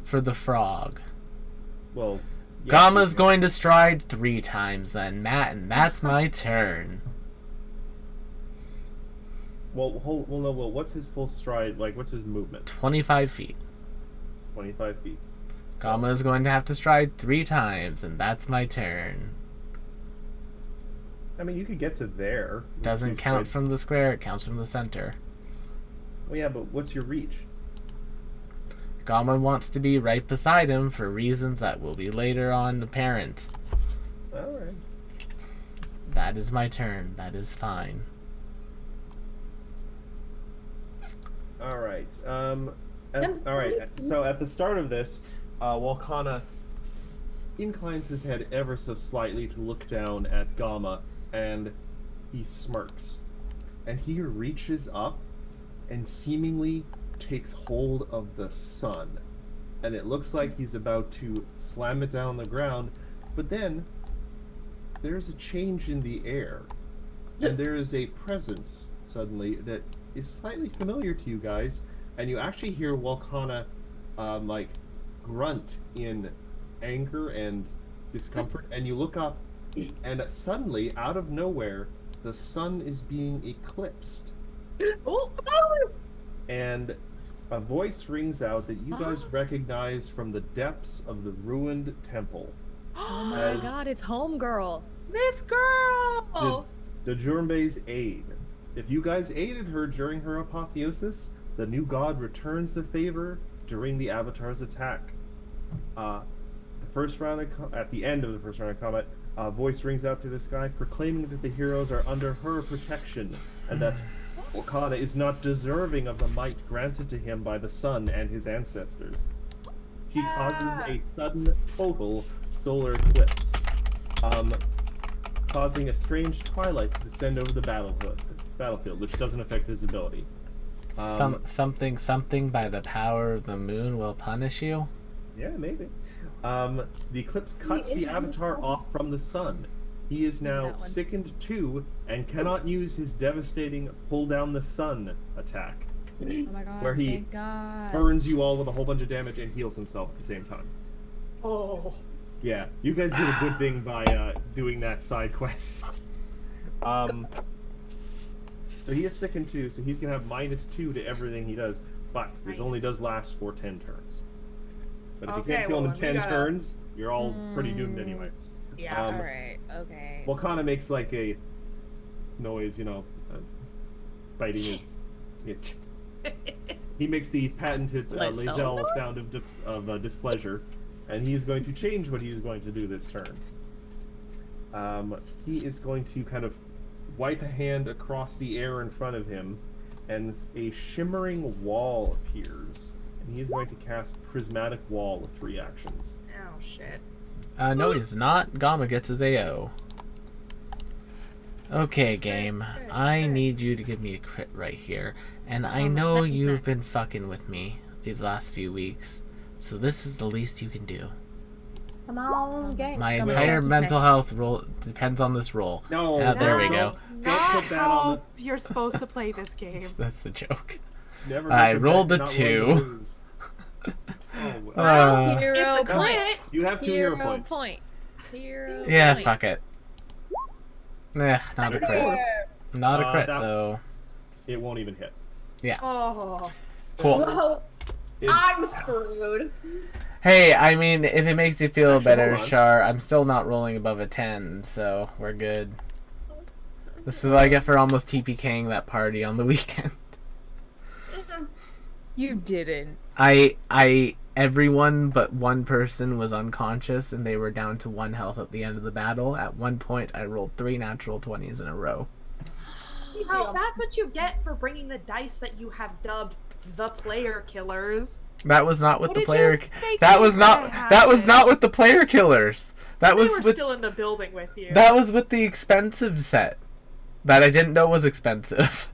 For the frog. Well, yeah, Gama's going to stride 3 times then, Matt, and that's my turn. Well, what's his full stride? Like, what's his movement? 25 feet. 25 feet. Gama is going to have to stride 3 times, and that's my turn. I mean, you could get to there. with Doesn't 2 count strides. from the square, it counts from the center. Well, yeah, but what's your reach? Gama wants to be right beside him for reasons that will be later on apparent. Alright. That is my turn. That is fine. Alright. I'm Alright, sorry. so at the start of this, Walkana inclines his head ever so slightly to look down at Gama, and he smirks. And he reaches up and seemingly takes hold of the sun. And it looks like he's about to slam it down on the ground, but then there's a change in the air. And there is a presence, suddenly, that is slightly familiar to you guys, and you actually hear Walkana, like, grunt in anger and discomfort, and you look up, and suddenly, out of nowhere, the sun is being eclipsed. Oh, And a voice rings out that you guys recognize from the depths of the ruined temple. Oh my As god, it's Homegirl. this girl! the Jurumbe's aid. If you guys aided her during her apotheosis, the new god returns the favor during the Avatar's attack. At the end of the first round of combat, a voice rings out through the sky proclaiming that the heroes are under her protection and that Wakana is not deserving of the might granted to him by the sun and his ancestors. She causes a sudden total solar eclipse, causing a strange twilight to descend over the battlefield, which doesn't affect visibility. Something by the power of the moon will punish you? Yeah, maybe. The eclipse cuts the Avatar off from the sun. He is now That one. sickened too and cannot use his devastating pull down the sun attack, Oh my god, where he thank god. burns you all with a whole bunch of damage and heals himself at the same time. Oh. Yeah, you guys did a good thing by doing that side quest. So he is sickened too, so he's gonna have -2 to everything he does, but this only does last for 10 turns. But if you Okay, can't kill him in well, then 10 we gotta- turns, you're all pretty doomed anyway. Yeah. Alright, okay. Wakana makes like a noise, biting his. He makes the patented Lae'zel sound of displeasure, and he is going to change what he is going to do this turn. He is going to kind of wipe a hand across the air in front of him, and a shimmering wall appears, and he is going to cast Prismatic Wall with 3 actions. Oh shit. No, he's not. Gama gets his AO. Okay, game. I need you to give me a crit right here. And I know you've been fucking with me these last few weeks, so this is the least you can do. Come on, game. My Come entire on. mental health roll depends on this roll. No, There we go. Don't Not put that on how you're supposed to play this game. That's the joke. Never I make a rolled bet a not 2. willing to lose. Oh, Hero It's a point. crit. you have 2 hero Hero points. point. Hero Yeah, point. fuck it. Nah, not a crit. Not a crit, that- though. It won't even hit. Oh. Cool. Whoa, Is- I'm screwed. Hey, I mean, if it makes you feel Actually, better, hold on. Char, I'm still not rolling above a 10, so we're good. This is what I get for almost TPKing that party on the weekend. You didn't. Everyone but one person was unconscious, and they were down to 1 health at the end of the battle. At one point, I rolled 3 natural 20s in a row. Oh, that's what you get for bringing the dice that you have dubbed the player killers. That was not with What the did player. you think That you was were not. gonna That was have? not with the player killers. That They was were with. still in the building with you. That was with the expensive set. That I didn't know was expensive.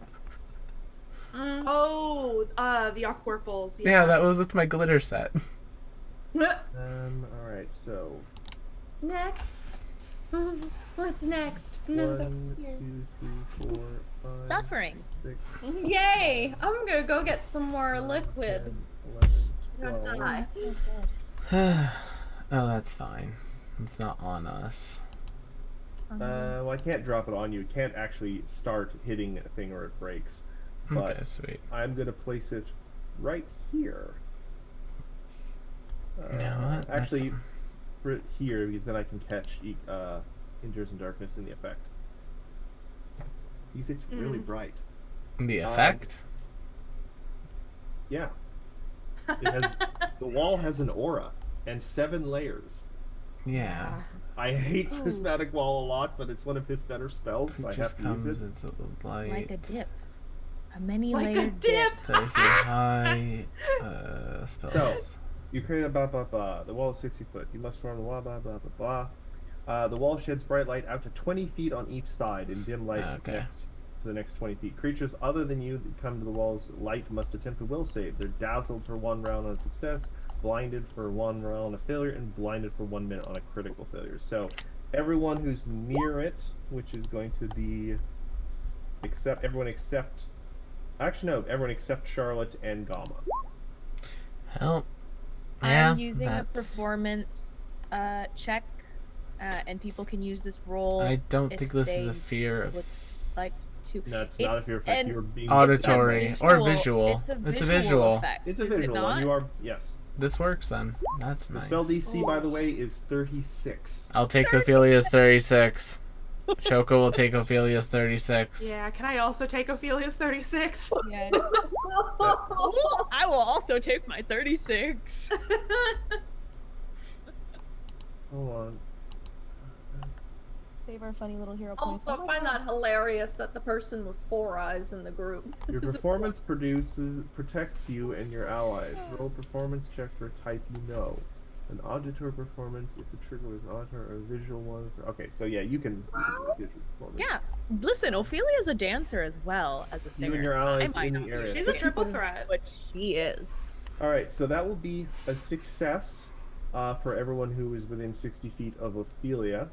Oh, the Aquarples. Yeah, that was with my glitter set. Alright, so. Next. What's next? 1, 2, 3, 4, 5, Suffering. 6, Yay! I'm gonna go get some more 10, liquid. 11, Don't 12. die. Oh, that's fine. It's not on us. Well, I can't drop it on you. It can't actually start hitting a thing or it breaks. But Okay, sweet. I'm going to place it right here. No, Actually, right here, because then I can catch Endures in Darkness in the effect. Because it's really bright. The effect? Yeah. It has, the wall has an aura and 7 layers. Yeah. I hate Prismatic Wall a lot, but it's one of his better spells, so I It have just to comes use it. into the light. Like a dip. A many Like a layered dip. Tells you high spells. So, you create a blah blah blah. The wall is 60 foot. You must form the wall, blah blah blah blah. The wall sheds bright light out to 20 feet on each side in dim light Okay. next to the next 20 feet. Creatures other than you that come to the wall's light must attempt a will save. They're dazzled for 1 round on a success, blinded for 1 round on a failure, and blinded for 1 minute on a critical failure. So, everyone who's near it, which is going to be everyone except Charlotte and Gamma. Well, yeah, I'm using a that's- performance check, and people can use this roll. I don't if think this is a they fear of would like to. No, it's not if you're an you're being auditory or visual- visual. It's a visual. Effect, It's a is it visual one. not? You are yes. This works then. That's The nice. spell DC, by the way, is 36. I'll take Ophelia's 36. Choco will take Ophelia's 36. Yeah, can I also take Ophelia's 36? Yeah. I will also take my 36. Hold on. Save our funny little hero points. Also, I find that hilarious that the person with 4 eyes in the group. Your performance protects you and your allies. Roll a performance check for a type you know. An auditory performance if the trigger was auditory or a visual one. Okay, so yeah, you can do visual performance. Yeah, listen, Ophelia's a dancer as well as a singer. You and your allies I might in the not be area. She's So a triple threat. but she is. Alright, so that will be a success for everyone who is within 60 feet of Ophelia,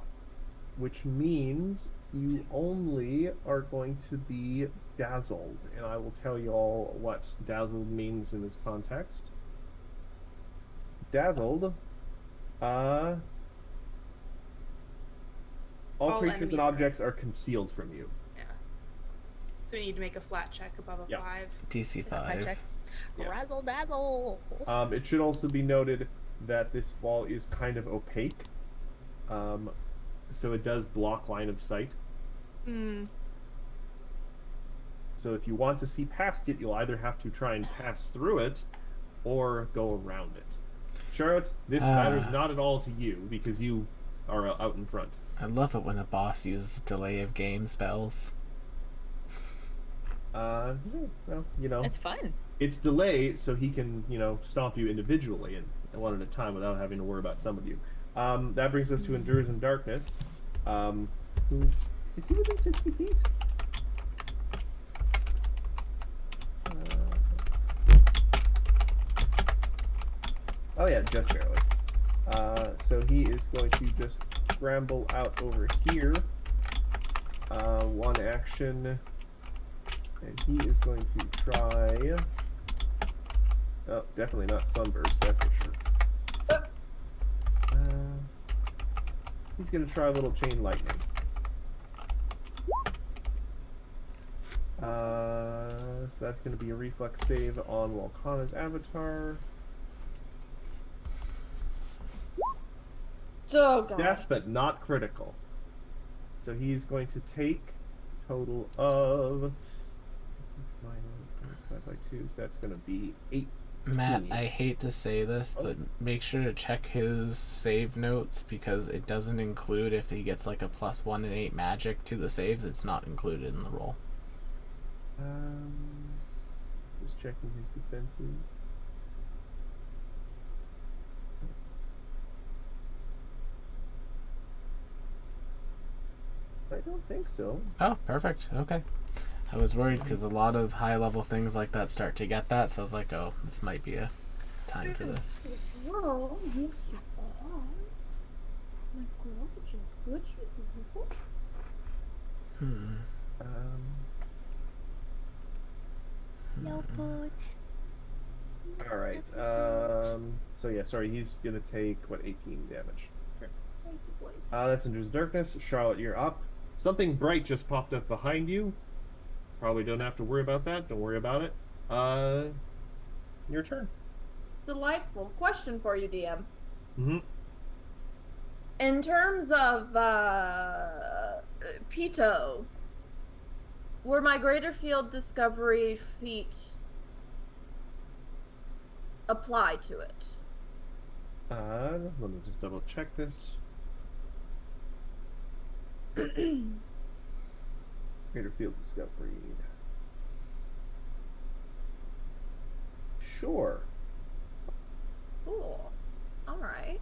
which means you only are going to be dazzled. And I will tell you all what dazzled means in this context. Dazzled, all creatures enemies and are- objects are concealed from you. Yeah. So we need to make a flat check above a Yeah. 5. DC If I 5. check. Yeah. Razzle dazzle. It should also be noted that this wall is kind of opaque, so it does block line of sight. Hmm. So if you want to see past it, you'll either have to try and pass through it, or go around it. Charlotte, this matters not at all to you because you are out in front. I love it when a boss uses delay of game spells. Well, you know, It's fun. it's delay so he can, stomp you individually and one at a time without having to worry about some of you. That brings us to Endures in Darkness. Who is he within 60 feet? Oh yeah, just barely. So he is going to just scramble out over here. One action. And he is going to try... Oh, definitely not Sunburst, that's for sure. He's going to try a little Chain Lightning. So that's going to be a reflex save on Walkana's avatar. Oh god. Yes, but not critical. So he's going to take total of 5 by 2, so that's going to be 8. Matt, I hate to say this, but make sure to check his save notes because it doesn't include if he gets like a +1 and 8 magic to the saves. It's not included in the roll. Just checking his defenses. I don't think so. Oh, perfect. Okay. I was worried because a lot of high-level things like that start to get that, so I was like, oh, this might be a time for this. Whoa, yes, you are. My gorgeous, would you? Hmm. No put. All right. So yeah, sorry, he's gonna take what 18 damage. Okay. That's Ender's Darkness. Charlotte, you're up. Something bright just popped up behind you. Probably don't have to worry about that. Don't worry about it. Your turn. Delightful. Question for you, DM. Mm-hmm. In terms of Pito, were my Greater Field Discovery feat apply to it? Let me just double check this. Greater Field Discovery. Sure. Cool. Alright.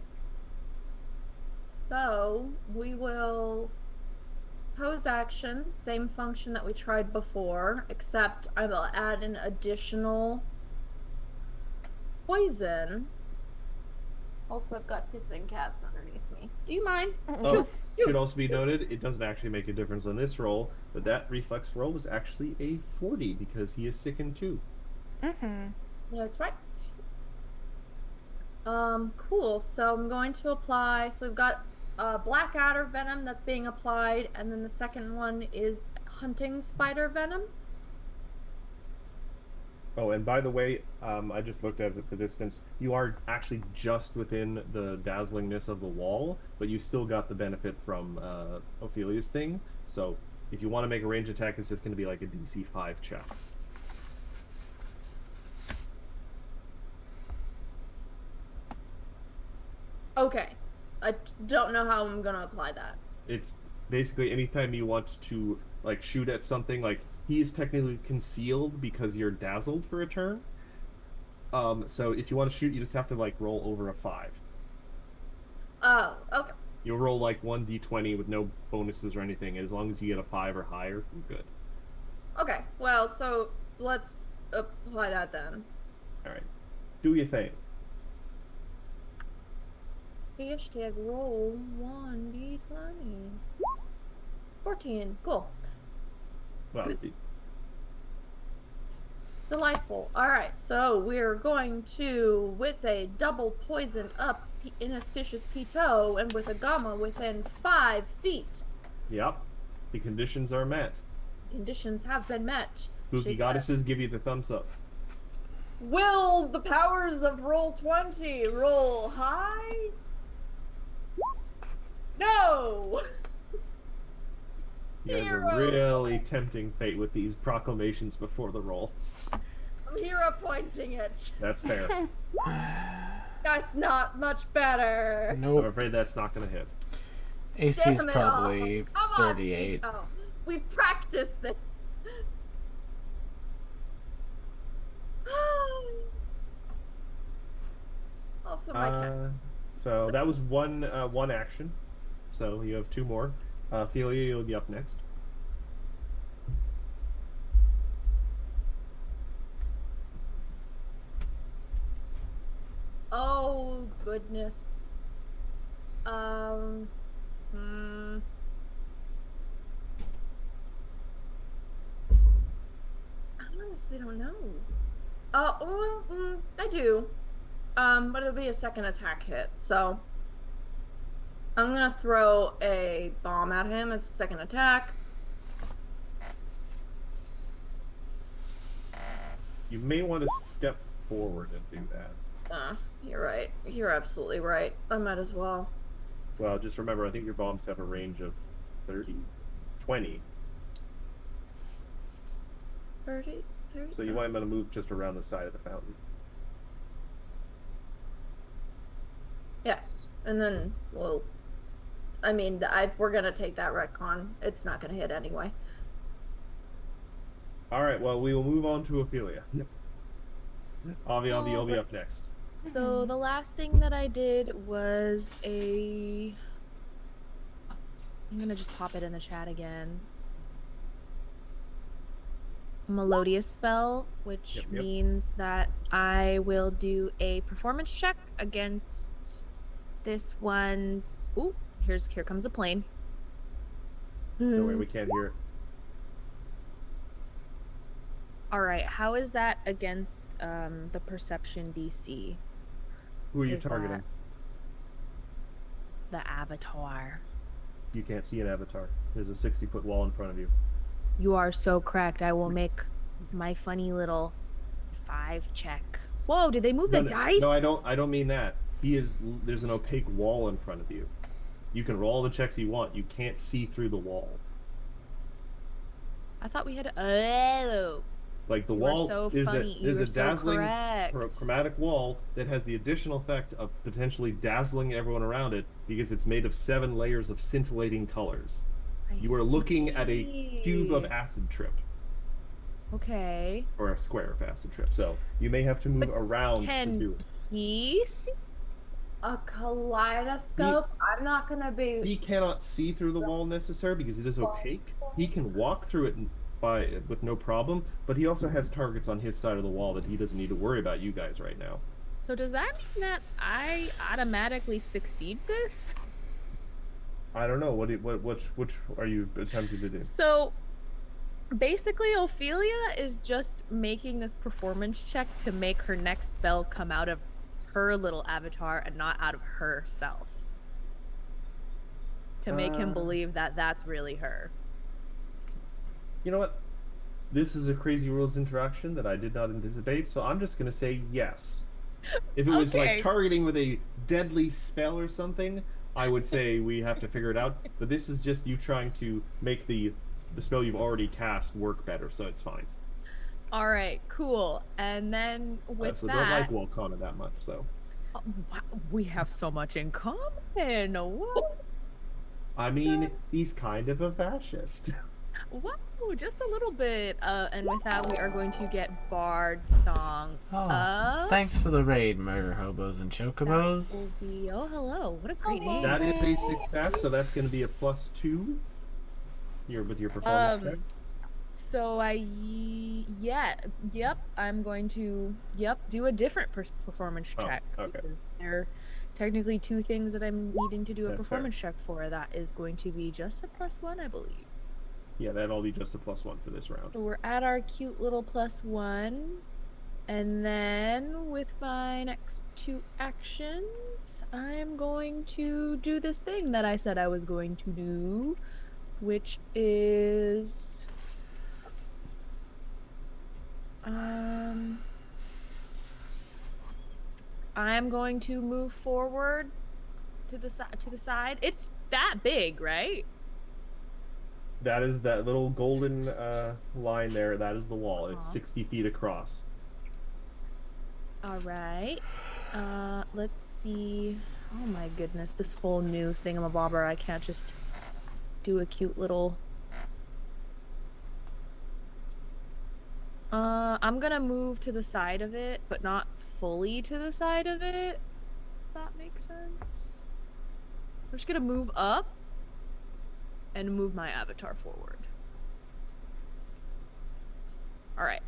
So, we will pose action, same function that we tried before, except I will add an additional poison. Also, I've got hissing cats underneath me. Do you mind? Oh, should also be noted, it doesn't actually make a difference on this roll, but that reflex roll was actually a 40 because he is sickened too. Mm-hmm. Yeah, that's right. Cool. So I'm going to apply. So we've got black adder venom that's being applied, and then the second one is hunting spider venom. Oh, and by the way, I just looked at the distance. You are actually just within the dazzlingness of the wall, but you still got the benefit from Ophelia's thing. So if you want to make a range attack, it's just going to be like a DC 5 check. Okay. I don't know how I'm gonna apply that. It's basically anytime you want to like shoot at something, like he is technically concealed because you're dazzled for a turn. So if you want to shoot, you just have to like roll over a 5. Oh, okay. You'll roll like 1d20 with no bonuses or anything. As long as you get a 5 or higher, you're good. Okay. Well, so let's apply that then. All right, do your thing. Hashtag roll 1d20. 14. Cool. Well, Delightful. Alright, so we're going to, with a double poisoned up inauspicious Pito and with a gamma within 5 feet. yep, the conditions are met. Conditions have been met. Spooky She goddesses give you the thumbs up. Will the powers of roll 20 roll high? No! You guys are Hero. really tempting fate with these proclamations before the rolls. I'm hero pointing it. That's fair. That's not much better. I'm Nope. afraid that's not going to hit. AC's Damn it probably all. Come on, 38. Pito. We practiced this. Also, my cat. So that was one action. So you have 2 more. Ophelia, you'll be up next. Oh goodness. I honestly don't know. I do. But it'll be a second attack hit, so I'm gonna throw a bomb at him as a second attack. You may want to step forward and do that. You're right. You're absolutely right. I might as well. Well, just remember, I think your bombs have a range of 20. 30? So you might want to move just around the side of the fountain. Yes. And then, well, I mean, if we're gonna take that retcon, it's not gonna hit anyway. Alright, well, we will move on to Ophelia. Avi, you'll be up next. So the last thing that I did was I'm gonna just pop it in the chat again. Melodious spell, which Yep. means that I will do a performance check against this one's. Ooh, here comes a plane. No way, we can't hear it. All right, how is that against the perception DC? Who are you Is targeting? The avatar. You can't see an avatar. There's a 60-foot wall in front of you. You are so correct. I will make my funny little 5 check. Whoa, did they move the dice? No, I don't mean that. There's an opaque wall in front of you. You can roll all the checks you want. You can't see through the wall. I thought we had oh. Like the You are wall, so there's funny. a You are so dazzling correct. chromatic wall that has the additional effect of potentially dazzling everyone around it because it's made of 7 layers of scintillating colors. You are looking at a cube of acid trip, Okay. or a square of acid trip. So you may have to move around Can to do it. he see? A kaleidoscope? I'm not gonna be. He cannot see through the wall necessarily because it is opaque. He can walk through it with no problem, but he also has targets on his side of the wall that he doesn't need to worry about you guys right now. So does that mean that I automatically succeed this? I don't know which are you attempting to do? So basically Ophelia is just making this performance check to make her next spell come out of her little avatar and not out of herself. To make him believe that that's really her. You know what? This is a Crazy Rules interaction that I did not anticipate, so I'm just gonna say yes. If it was Okay. like targeting with a deadly spell or something, I would say we have to figure it out. But this is just you trying to make the spell you've already cast work better, so it's fine. All right, cool. And then with So that, don't like Walcona that much, so. oh, wow, we have so much in common. Whoa. I mean, he's kind of a fascist. Wow, just a little bit. And with that, we are going to get Bard Song. Oh, thanks for the raid, Murder Hobos and Chocobos. Oh, hello. What a great name. That is a success, so that's going to be a +2. With your performance check. So I'm going to, do a different performance Oh, check. okay. Because there are technically 2 things that I'm needing to do a That's performance check for. That is going to be just a +1, I believe. Yeah, that'll be just a +1 for this round. So we're at our cute little +1. And then with my next 2 actions, I'm going to do this thing that I said I was going to do, which is I'm going to move forward to the side. It's that big, right? That is that little golden line there. That is the wall. It's Aw. 60 feet across. All right. Let's see. Oh my goodness, this whole new thingamabobber. I can't just do a cute little. I'm gonna move to the side of it, but not fully to the side of it. If that makes sense. I'm just gonna move up and move my avatar forward. All right.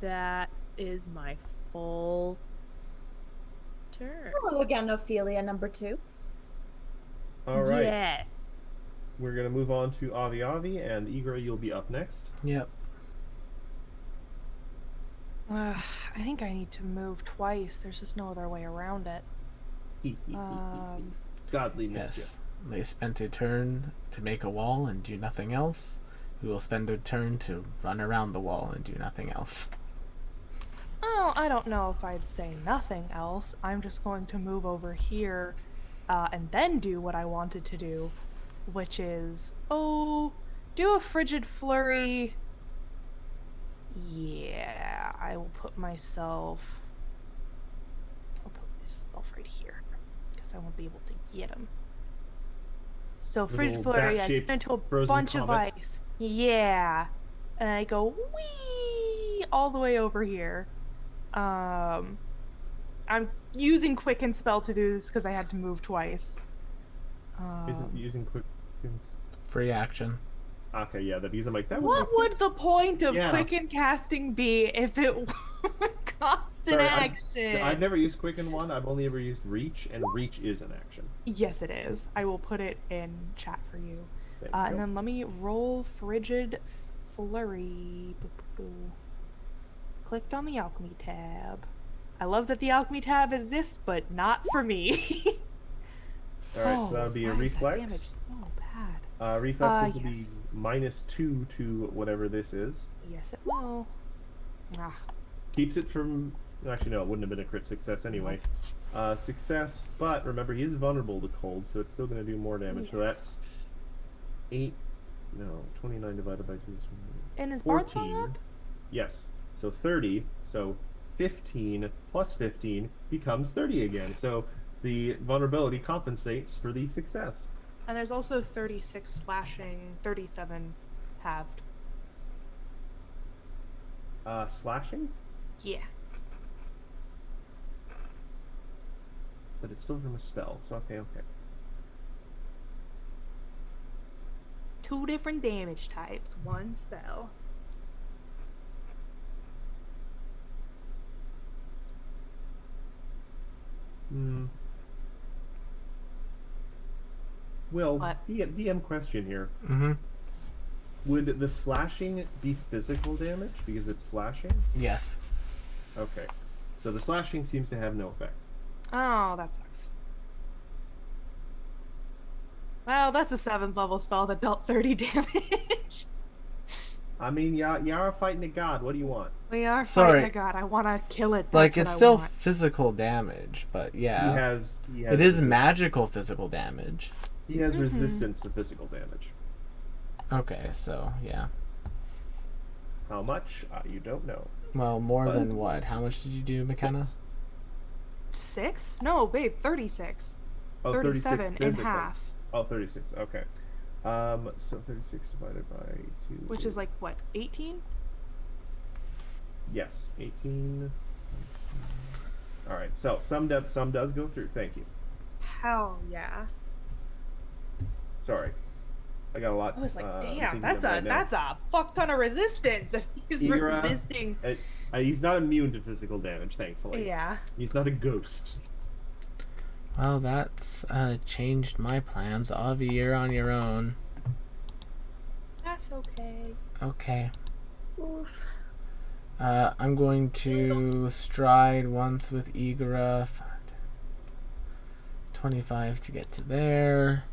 That is my full turn. Hello again, Ophelia number 2. All right. Yes. We're going to move on to Avi, and Igra, you'll be up next. Yep. I think I need to move twice. There's just no other way around it. Godly mischief. Yes. They spent a turn to make a wall and do nothing else. We will spend a turn to run around the wall and do nothing else. Oh, I don't know if I'd say nothing else. I'm just going to move over here and then do what I wanted to do, which is, do a frigid flurry. Yeah, I will put myself... I'll put myself right here, because I won't be able to get him. So frigid Little flurry, I bat-shaped turn into a frozen bunch of comet. ice. Yeah. And I go, whee, all the way over here. I'm using Quicken Spell to do this because I had to move twice. Isn't using quick... Free action. Okay, yeah, that because I'm like, that What would would the point of Yeah. Quicken casting be if it would cost an Sorry, action. I've never used Quicken 1. I've only ever used Reach, and Reach is an action. Yes, it is. I will put it in chat for you. Thank And you. then let me roll Frigid Flurry. Clicked on the Alchemy tab. I love that the Alchemy tab exists, but not for me. Alright, so that would be a why is that damage reflex. so bad? Reflexes will Yes. be -2 to whatever this is. Yes, it will. Ah, Keeps it from. Actually, no, it wouldn't have been a crit success anyway. Success, but remember, he is vulnerable to cold, so it's still going to do more damage. So Yes. that's 8. No, 29 divided by 2 is and is Bard 14. song up? Yes. So 30. So 15 plus 15 becomes 30 again. So the vulnerability compensates for the success. And there's also 36 slashing, 37 halved. Slashing? Yeah. But it's still from a spell, so okay. 2 different damage types, 1 spell. Hmm. Well, What? DM question here. Mm-hmm. Would the slashing be physical damage because it's slashing? Yes. Okay. So the slashing seems to have no effect. Oh, that sucks. Well, that's a 7th level spell that dealt 30 damage. I mean, Yara fighting a god. What do you want? We are Sorry. fighting a god. I want to kill it. Like, That's it's what I still want. physical damage, but yeah. He has It is magical physical damage. He has resistance to physical damage. Okay, so, yeah. How much? You don't know. Well, more But- than what? How much did you do, McKenna? 6. 6? No, babe, 36. Oh, 37 36 in physical. half. Oh, 36. Okay. So 36 divided by 2. Which is like, what, 18? Yes, 18. All right. So some does go through. Thank you. Hell yeah. Sorry, I got a lot. I was like, I'm damn, thinking that's of right now. a fuck ton of resistance if he's Ira, resisting. He's not immune to physical damage, thankfully. Yeah. He's not a ghost. Well, that's changed my plans. Avi, you're on your own. That's okay. Okay. Oof. I'm going to stride once with Igora. 25 to get to there.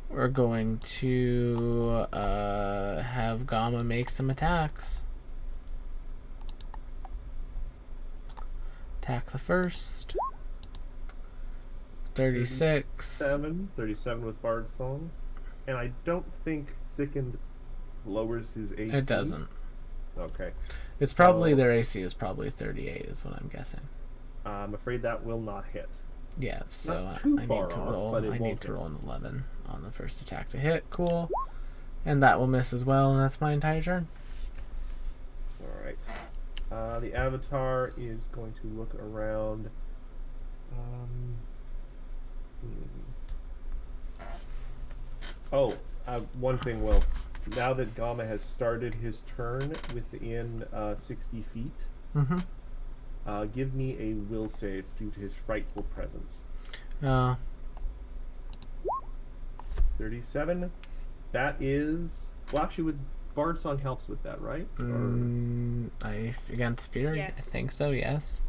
We're going to have Gamma make some attacks. Attack the first. 36. 37 with Bard's Song. And I don't think Sickened lowers his AC. It doesn't. Okay. It's probably So- their AC is probably 38 is what I'm guessing. I'm afraid that will not hit. Yeah, so Not too I far need to off, roll. but it I need won't to hit. roll an 11 on the first attack to hit. Cool, and that will miss as well. And that's my entire turn. All right. The Avatar is going to look around. Oh, one thing, Will. Now that Gamma has started his turn within 60 feet, Mm-hmm. give me a will save due to his frightful presence. 37. That is. Well, actually, with Bard Song helps with that, right? Against Fury, I Yes. think so. Yes.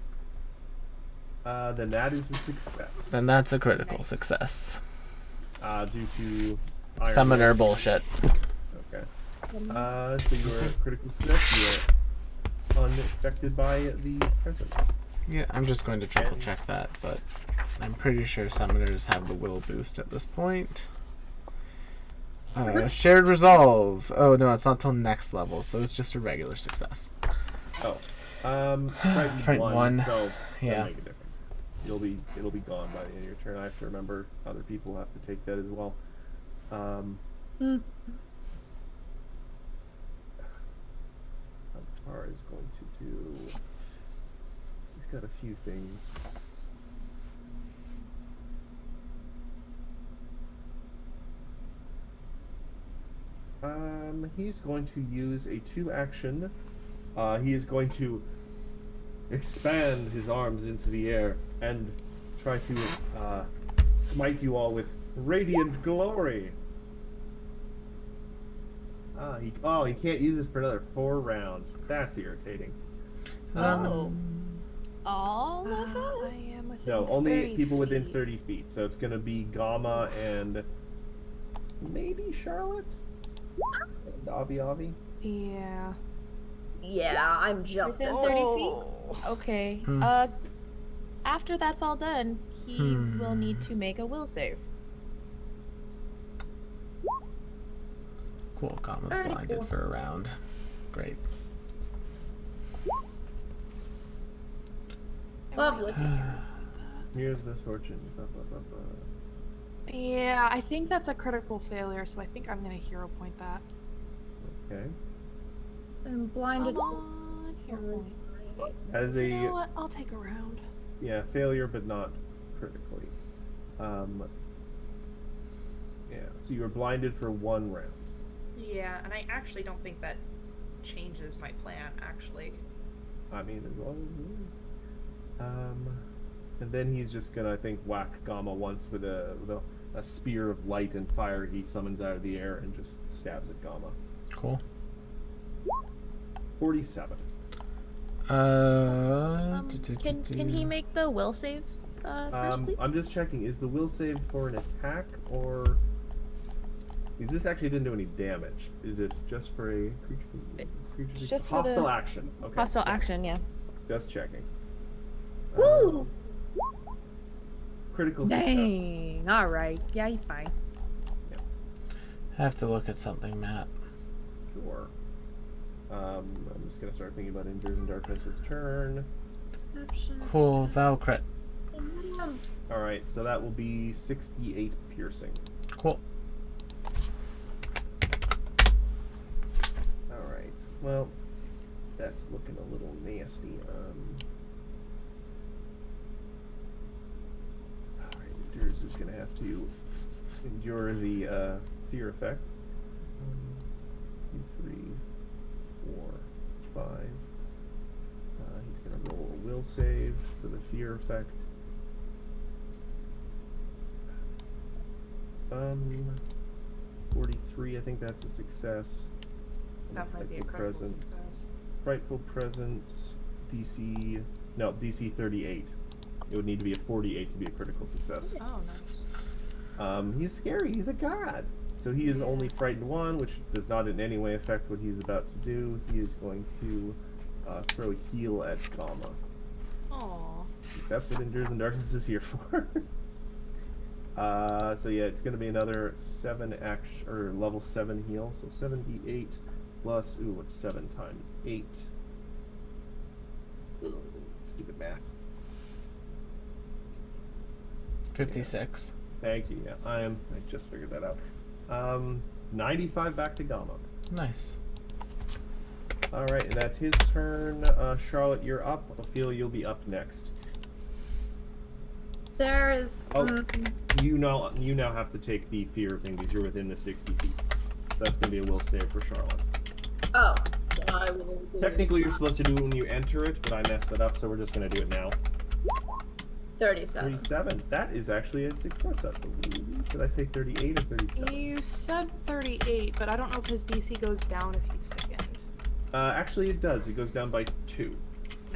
Then that is a success. Then that's a critical Nice. success. Due to Iron Summoner Man. bullshit. Okay. So you are a critical success. You are unaffected by the presence. Yeah, I'm just going to triple check that, but I'm pretty sure summoners have the will boost at this point. Shared resolve. Oh no, it's not till next level, so it's just a regular success. Oh. Frightened Frightened one. So Yeah. that'll make a difference. It'll be gone by the end of your turn. I have to remember other people have to take that as well. Avatar is going to do. He's got a few things. He's going to use a 2-action. He is going to expand his arms into the air and try to smite you all with radiant glory. He can't use it for another 4 rounds. That's irritating. Oh. All of I us? am within No, only 30 people within feet. 30 feet. So it's gonna be Gamma and maybe Charlotte? And Avi. Yeah. Yeah, I'm just Within at 30 feet? Oh. Okay. Hmm. After that's all done, he will need to make a will save. Cool. Gamma's Alright, blinded cool. for a round. Great. Lovely. Mirror's misfortune. Blah, blah, blah, blah. Yeah, I think that's a critical failure, so I think I'm gonna hero point that. Okay. I'm blinded. Come on, hero point. That is You know a what? I'll take a round. failure, but not critically. Yeah. So you were blinded for 1 round. Yeah, and I actually don't think that changes my plan, actually. I mean, as long as and then he's just gonna, I think, whack Gamma once with a spear of light and fire he summons out of the air and just stabs at Gamma. Cool. 47. Can he make the will save first, please? I'm just checking. Is the will save for an attack or? Because this actually didn't do any damage. Is it just for a creature? Just for hostile the- action. Okay. Hostile sorry. action, yeah. Just checking. Woo! Critical success. Dang. All right. Yeah, he's fine. I have to look at something, Matt. Sure. I'm just gonna start thinking about Endures in Darkness's turn. Cool. That'll crit. All right, so that will be 68 piercing. Cool. All right. Well, that's looking a little nasty. All right, Endures is gonna have to endure the fear effect. 1, 2, 3, 4, 5. He's gonna roll a will save for the fear effect. 43. I think that's a success. That might be a Frightful critical presence. success. Frightful presence. DC 38. It would need to be a 48 to be a critical success. Oh, nice. He's scary. He's a god. So he is only frightened 1, which does not in any way affect what he's about to do. He is going to throw a heal at Gamma. Aw. That's what Endures in Darkness is here for. So yeah, it's going to be another 7 action or level 7 heal. So 78 plus what's 7 times 8? Ooh, stupid math. 56. Thank you. Yeah, I just figured that out. 95 back to Gamma. Nice. All right, and that's his turn. Charlotte, you're up. Ophelia, you'll be up next. There is. Oh, you now have to take the fear thing because you're within the 60 feet. So that's gonna be a will save for Charlotte. Oh, I will. Do Technically, you're supposed to do it when you enter it, but I messed it up, so we're just gonna do it now. 37. 37. That is actually a success, I believe. Did I say 38 or 37? You said 38, but I don't know if his DC goes down if he's sickened. Actually, it does. It goes down by 2.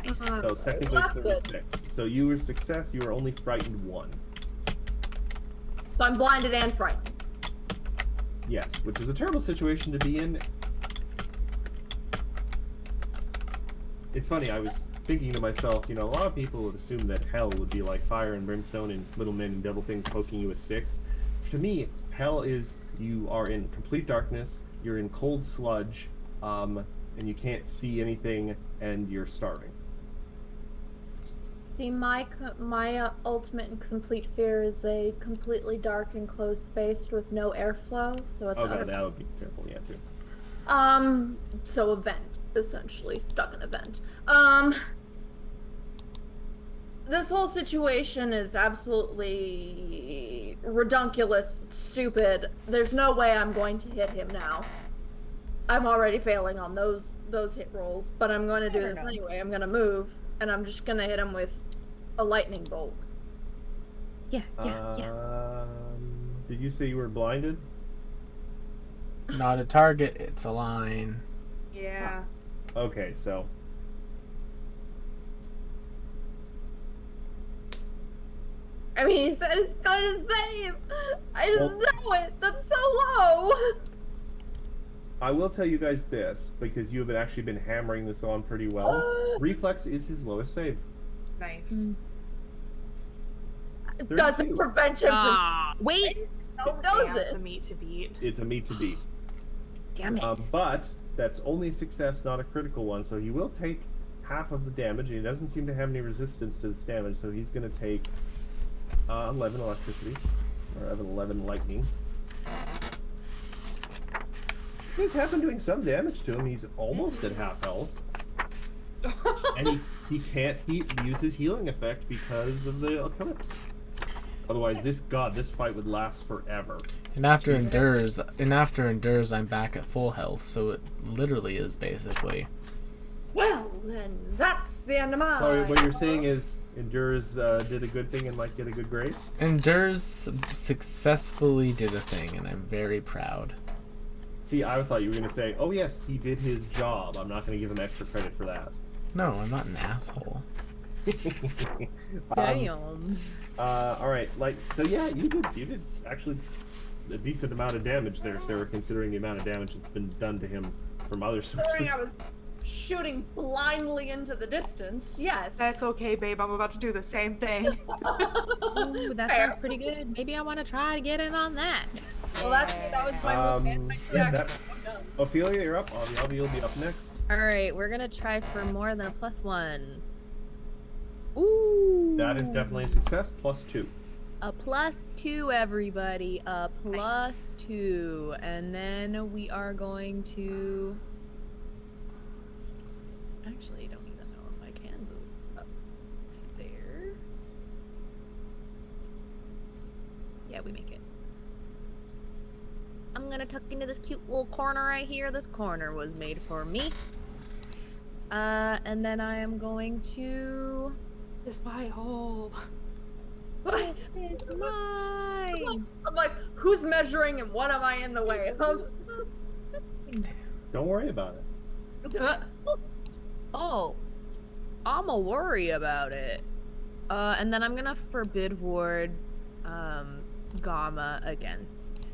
Nice. So technically, well, it's that's good. 36. So you were success. You were only frightened 1. So I'm blinded and frightened. Yes, which is a terrible situation to be in. It's funny, I was thinking to myself, a lot of people would assume that hell would be like fire and brimstone and little men and devil things poking you with sticks. To me, hell is you are in complete darkness, you're in cold sludge, and you can't see anything, and you're starving. See, my ultimate and complete fear is a completely dark and closed space with no airflow. So it's Oh god, that would be terrible, yeah, too. So a vent, essentially stuck in a vent. This whole situation is absolutely redunculous, stupid. There's no way I'm going to hit him now. I'm already failing on those hit rolls, but I'm going to do this anyway. I'm going to move and I'm just gonna hit him with a lightning bolt. Yeah, yeah. Did you say you were blinded? Not a target, it's a line. Yeah. Okay, so I mean, he said it's gonna save. I just know it. That's so low. I will tell you guys this, because you have actually been hammering this on pretty well. Reflex is his lowest save. Nice. It doesn't prevent him from. Wait! How does Damn, it's a it? meat to beat. It's a meat to beat. Damn it. But that's only a success, not a critical one, so he will take half of the damage, and he doesn't seem to have any resistance to this damage, so he's going to take 11 electricity, or 11 lightning. You guys have been doing some damage to him. He's almost at half health. And he can't use his healing effect because of the eclipse. Otherwise, this fight would last forever. And after endures, I'm back at full health, so it literally is basically. Well, then that's the end of mine. So what you're saying is Endures did a good thing and might get a good grade? Endures successfully did a thing, and I'm very proud. See, I thought you were going to say, oh yes, he did his job. I'm not going to give him extra credit for that. No, I'm not an asshole. Damn. Alright, so yeah, you did actually a decent amount of damage there, Sarah, considering the amount of damage that's been done to him from other sources. I was shooting blindly into the distance. Yes. That's okay, babe. I'm about to do the same thing. Ooh, that Fair. sounds pretty good. Maybe I want to try to get in on that. Well, that was my move and my reaction. Ophelia, you're up. Avi, you'll be up next. Alright, we're gonna try for more than a +1. Ooh! That is definitely a success, +2. A +2, everybody. A +2. And then we are going to... Actually, I don't even know if I can move up to there. Yeah, we make it. I'm gonna tuck into this cute little corner right here. This corner was made for me. And then I am going to... It's my hole. This is mine! I'm like, who's measuring and what am I in the way? So, Don't worry about it. Oh, I'ma worry about it. And then I'm gonna forbid ward, Gamma against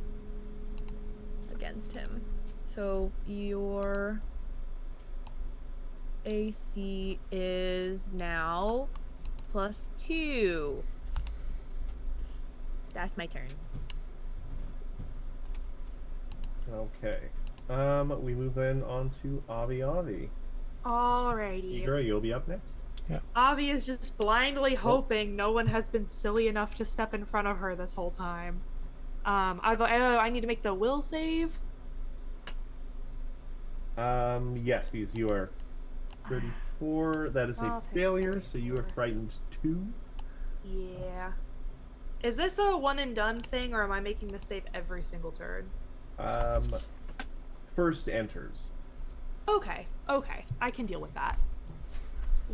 him. So your AC is now +2. That's my turn. Okay. We move then on to Avi. Alrighty. Igra, you'll be up next. Avi is just blindly hoping no one has been silly enough to step in front of her this whole time. I need to make the will save. Yes, because you are 34. That is a I'll take failure, so you are frightened 2. Yeah. Is this a one and done thing, or am I making this save every single turn? First enters. Okay, I can deal with that.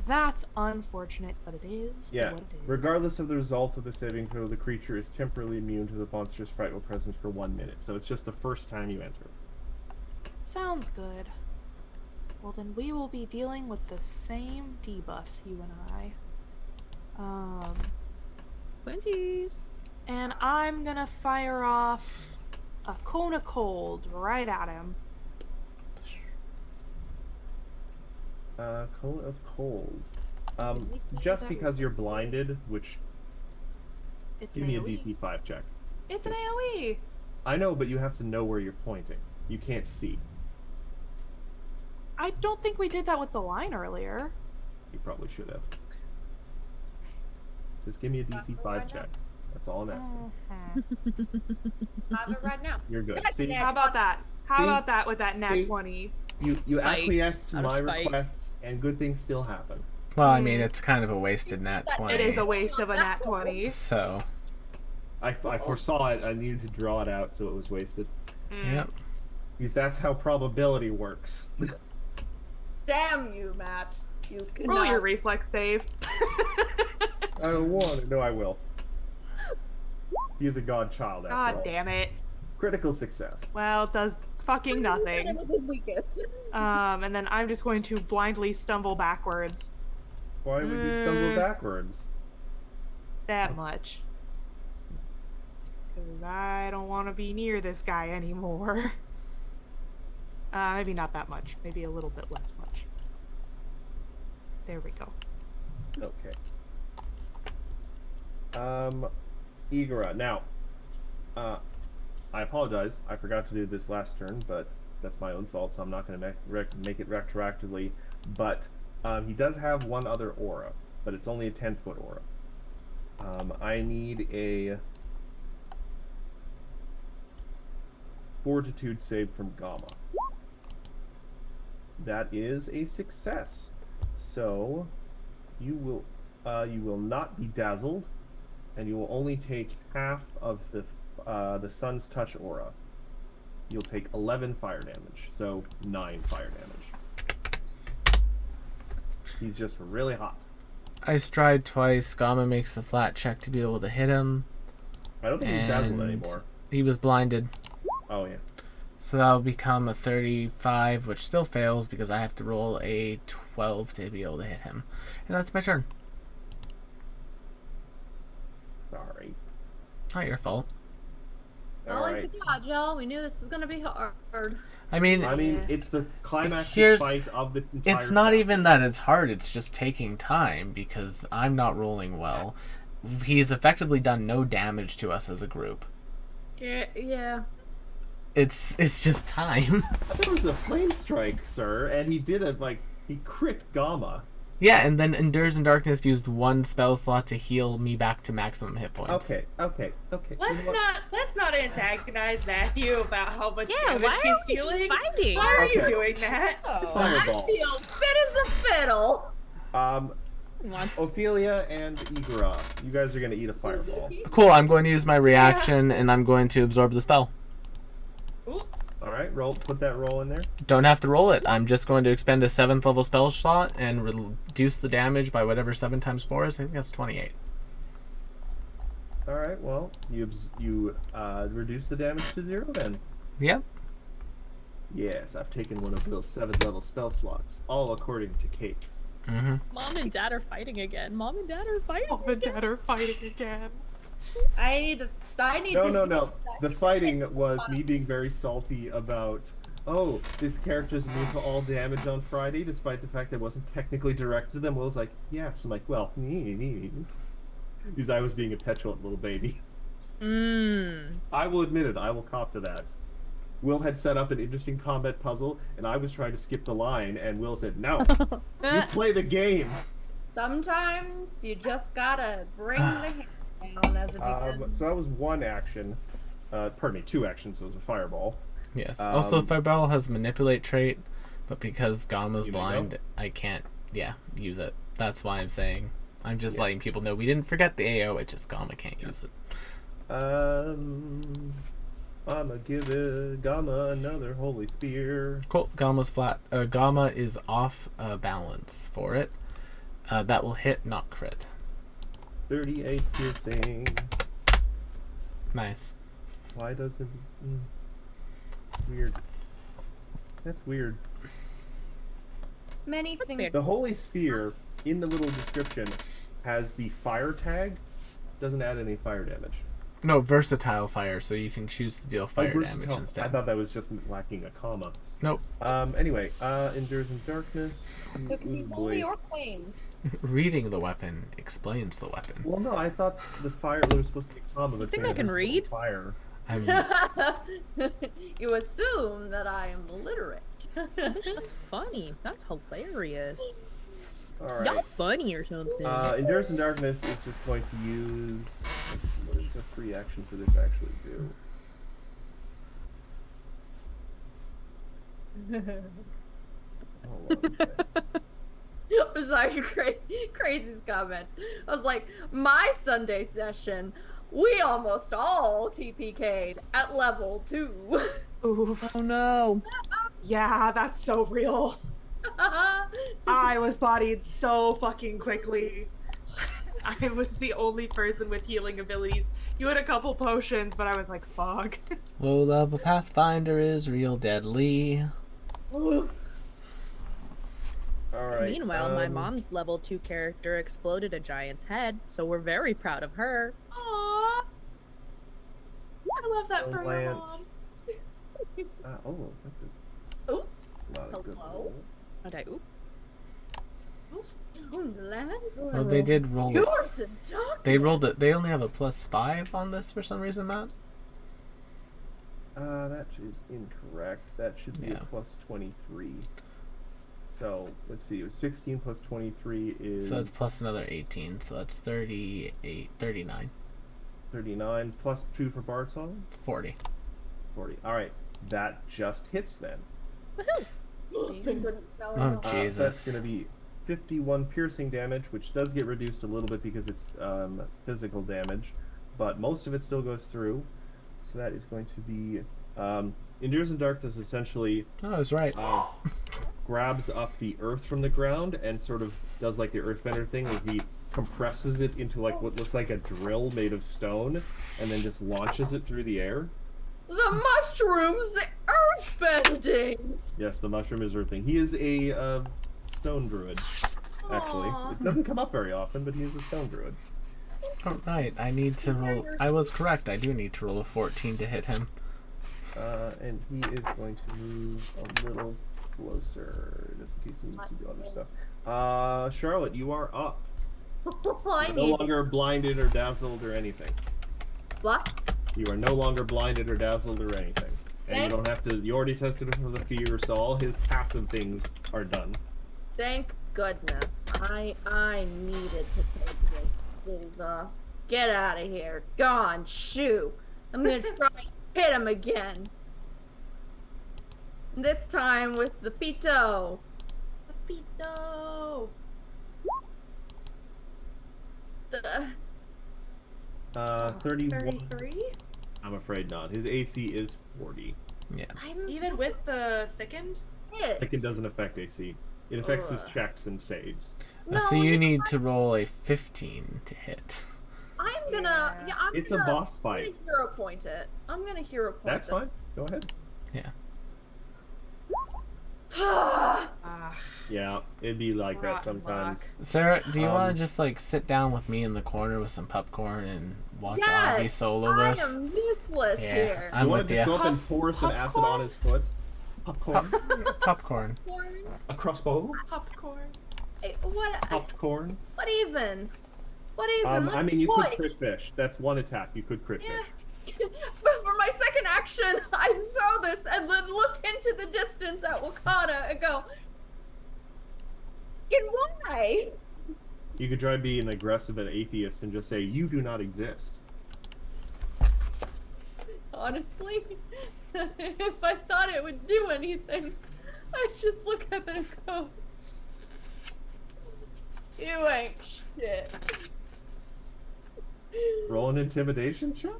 That's unfortunate, but it is Yeah. what it is. Regardless of the result of the saving throw, the creature is temporarily immune to the monster's frightful presence for 1 minute. So it's just the first time you enter. Sounds good. Well, then we will be dealing with the same debuffs, you and I. 20s. And I'm gonna fire off a cone of cold right at him. Cone of Cold. we play Just that because you're reverse? blinded, which It's give an me a AoE. DC 5 check. It's an Yes. AoE! I know, but you have to know where you're pointing. You can't see. I don't think we did that with the line earlier. You probably should have. Just give me a DC 5 check. That's all I'm asking. have it right now. You're good. That's See, an How about that? How See? about that with that nat See? 20? you Spite. acquiesce to Out of my spite. requests, and good things still happen. Well, I mean, it's kind of a wasted nat 20. It is a waste of a nat 20. So, I foresaw it. I needed to draw it out, so it was wasted. yep. Because that's how probability works. Damn you, Matt. You Roll your cannot. reflex save. I don't want it. No, I will. He is a godchild after God all. damn it. Critical success. Well, it does fucking nothing. It was his weakest. And then I'm just going to blindly stumble backwards. Why would you stumble backwards? That much. Because I don't want to be near this guy anymore. Maybe not that much. Maybe a little bit less much. There we go. Okay. Igora. Now, I apologize. I forgot to do this last turn, but that's my own fault, so I'm not going to make it retroactively. But he does have one other aura, but it's only a 10-foot aura. I need a fortitude save from Gamma. That is a success. So you will not be dazzled, and you will only take half of the sun's touch aura. You'll take 11 fire damage, so 9 fire damage. He's just really hot. I stride twice. Gamma makes a flat check to be able to hit him. I don't think he's dazzled And anymore. he was blinded. Oh yeah. So that'll become a 35, which still fails because I have to roll a 12 to be able to hit him. And that's my turn. Sorry. Not your fault. Well, Alright. it's a god, Joe. We knew this was gonna be hard. I mean, It's the climactic Here's- fight of the entire it's not chapter. even that it's hard, it's just taking time because I'm not rolling well. He's effectively done no damage to us as a group. Yeah. It's just time. There was a flame strike, sir, and he did it he crit Gamma. Yeah, and then Endures in Darkness used one spell slot to heal me back to maximum hit points. Okay. Let's not antagonize Matthew about how much Yeah, damage why he's are we dealing. fighting? Why are you Okay. doing that? I Fireball. feel fit as a fiddle. Ophelia and Igora, you guys are gonna eat a fireball. Cool, I'm going to use my reaction and I'm going to absorb the spell. All right, put that roll in there. Don't have to roll it. I'm just going to expend a 7th level spell slot and reduce the damage by whatever 7 times 4 is. I think that's 28. All right, well, you reduce the damage to 0 then. Yep. Yes, I've taken one of Will's 7th level spell slots, all according to Kate. Mm-hmm. Mom and Dad are fighting again. Mom and Dad are fighting. Mom and Dad are fighting again. I need to. No. The fighting was me being very salty about, oh, this character's immune to all damage on Friday, despite the fact that it wasn't technically directed to them. Will's like, yes. I'm like, well, because I was being a petulant little baby. I will admit it. I will cop to that. Will had set up an interesting combat puzzle, and I was trying to skip the line, and Will said, no, you play the game. Sometimes you just gotta bring the hand down as a defense. So that was one action. Pardon me, 2 actions. So it was a fireball. Yes. Also, Fireball has Manipulate trait, but because Gamma's You may blind, go. I can't, use it. That's why I'm saying. I'm just letting people know we didn't forget the AO, it's just Gamma can't use it. I'ma give Gamma another holy spear. Cool. Gamma's flat. Gamma is off balance for it. That will hit, not crit. 38 piercing. Nice. Why doesn't... Weird. That's weird. Many things. The holy spear, in the little description, has the fire tag. Doesn't add any fire damage. No, versatile fire, so you can choose to deal fire damage versatile. instead. I thought that was just lacking a comma. Nope. Anyway, Endures in Darkness. It can be Ooh, holy boy. or claimed. Reading the weapon explains the weapon. Well, no, I thought the fire there was supposed to be a comma between think I can versus read? fire. I'm, You assume that I am literate. That's funny. That's hilarious. Alright. Y'all funny or something. Endurance in Darkness is just going to use... Let's see, what does the free action for this actually do? Hold on a second. I'm sorry, crazy's comment. I was like, my Sunday session, we almost all TPK'd at level 2. Oof. Oh no. Yeah, that's so real. I was bodied so fucking quickly. I was the only person with healing abilities. You had a couple potions, but I was like, fuck. Low level Pathfinder is real deadly. All right. Meanwhile, my mom's level 2 character exploded a giant's head, so we're very proud of her. Aww. I love that for your Lance. mom. Oh, that's a. Oop. Not a good Hello? roll. Did I oop? Stone Lance. Well, they did roll. You're seductive. They rolled it. They only have a +5 on this for some reason, Matt. That is incorrect. That should be Yeah. a plus 23. So let's see. It was 16 plus 23 is So that's plus another 18. So that's 38, 39, 39 plus 2 for Bard Song. 40. 40. All right, that just hits then. Thank goodness, no, Oh, no. gee. So Jesus. that's going to be 51 piercing damage, which does get reduced a little bit because it's physical damage, but most of it still goes through. So that is going to be Endures in Darkness. Essentially, Oh, I was right. grabs up the earth from the ground and sort of does like the earthbender thing where he compresses it into like what looks like a drill made of stone and then just launches it through the air. The mushrooms earthbending. Yes, the mushroom is earthing. He is a stone druid, actually. Aw. It doesn't come up very often, but he is a stone druid. Oh, right. I need to roll. I was correct. I do need to roll a 14 to hit him. And he is going to move a little closer, just in case he needs to do other stuff. Charlotte, you are up. I You're no need longer blinded or dazzled or anything. what? You are no longer blinded or dazzled or anything. And you Thank- don't have to, you already tested it for the fear, so all his passive things are done. Thank goodness. I needed to take this. Get out of here. Gone. Shoo. I'm gonna try and hit him again. This time with the Pito. The Pito. The, 31. 33? I'm afraid not. His AC is 40. Yeah. I'm Even with the sickened? hit. It doesn't affect AC. It affects his Ugh. checks and saves. No, So you need I- to roll a 15 to hit. I'm gonna. Yeah, I'm It's a gonna, boss fight. I'm gonna hero point it. I'm gonna hero point That's it. fine. Go ahead. Yeah. Ah, Yeah, it'd be like that rotten sometimes. luck. Sarah, do you want Um, to just like sit down with me in the corner with some popcorn and watch Yes, Avi solo I this? am useless Yeah. here. I'm you want with to just you. go up and pour some acid on his foot? Popcorn. Popcorn. A crossbow? Popcorn. Hey, what? Popcorn? What even? What even? I mean, you What? could crit fish. That's one attack. You could crit Yeah. fish. But for my second action, I throw this and then look into the distance at Wakanda and go, and why? You could try being aggressive and atheist and just say, you do not exist. Honestly, if I thought it would do anything, I'd just look up and go, you ain't shit. Roll an intimidation check?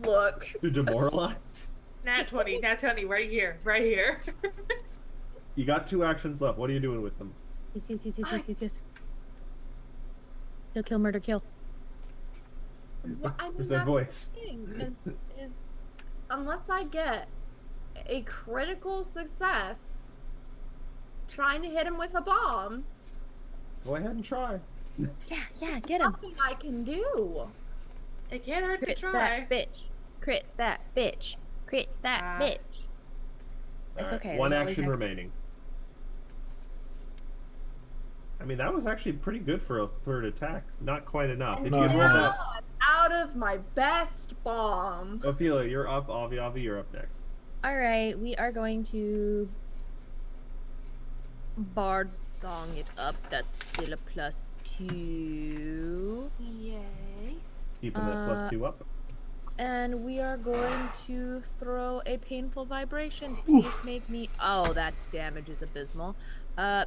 Look. To demoralize? Nat 20, Nat 20, right here, right here. You got 2 actions left. What are you doing with them? Yes. Kill, murder, kill. I mean, Where's that that's voice? the thing, is unless I get a critical success trying to hit him with a bomb, Go ahead and try. Yeah, get him. nothing I can do. It can't hurt to Crit try. that bitch. Crit that bitch. Crit that Ah. bitch. It's Alright, okay. One there's always action next- remaining. I mean, that was actually pretty good for a third attack. Not quite enough. If you No, had it rolled was. that, Out of my best bomb. Ophelia, you're up. Avi, you're up next. Alright, we are going to Bard Song it up. That's still a +2. Yay. Keeping that plus 2 up. And we are going to throw a painful vibrations. Please make me. Oh, that damage is abysmal.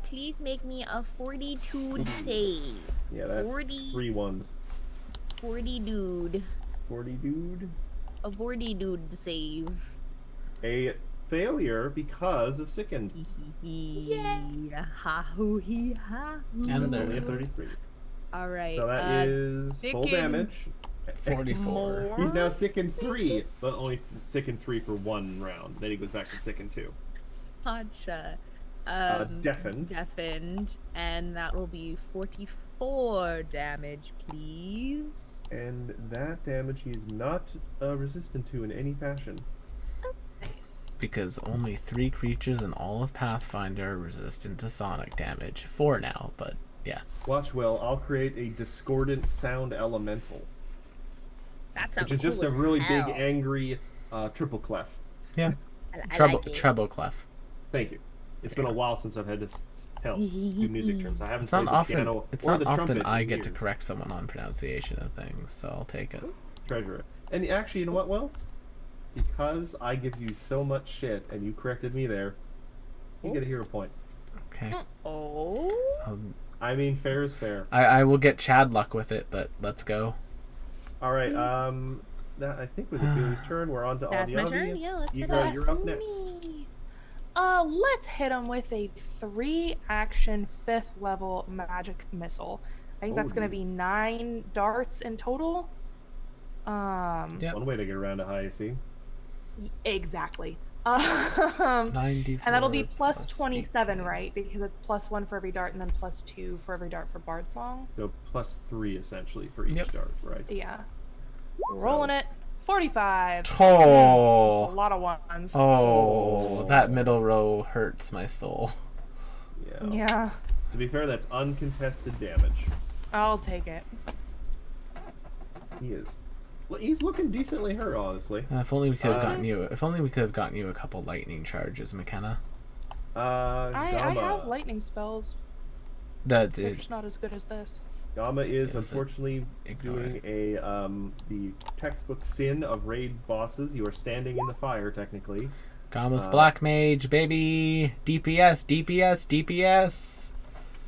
Please make me a 42 save. Yeah, that's 40. 3 ones. 40 dude. 40 dude. A 40 dude save. A failure because of sickened. Yeah. Ha hoo hee ha. And That's there- only a 33. All right. So that is full sickened damage. 44. He's now sickened 3, but only sickened 3 for 1 round. Then he goes back to sickened 2. Gotcha. Deafened. Deafened, and that will be 44 damage, please. And that damage he is not resistant to in any fashion. Nice. Because only 3 creatures in all of Pathfinder are resistant to sonic damage. 4 now, but yeah. Watch well, I'll create a discordant sound elemental, That sounds which is just cool a as really hell. big angry triple clef. Yeah. I Treble, like it. treble clef. Thank you. It's been a while since I've had to do music terms. I haven't It's not played the often. piano It's or not the often trumpet I in get to years. correct someone on pronunciation of things, so I'll take it. Treasure it. And actually, you know what, Will? Because I give you so much shit and you corrected me there, you get a hero point. Okay. Oh. I mean, fair is fair. I will get Chad luck with it, but let's go. All right. That I think was Ophelia's turn. We're on to That's my Avi. turn? Yeah, let's hit Ego, that. you're up next. Me. Let's hit him with a 3-action 5th level magic missile. I think that's Oh, gonna dude. be 9 darts in total. Yep. One way to get around a high, see? Exactly. 94. And that'll be plus plus 27, 18. right? Because it's +1 for every dart and then +2 for every dart for Bard Song. So +3 essentially for each Yep. dart, right? Yeah. Rolling it. 45. That's a Oh. lot of ones. Oh, that middle row hurts my soul. Yeah. Yeah. To be fair, that's uncontested damage. I'll take it. He is. Well, he's looking decently hurt, honestly. If only we could have gotten you. If only we could have gotten you a couple lightning charges, McKenna. I Gamma. have lightning spells. That They're did. just not as good as this. Gamma is Yes, unfortunately ignore doing a the textbook sin of raid bosses. You are standing in the fire, technically. Gamma's Black Mage, baby. DPS, DPS, DPS.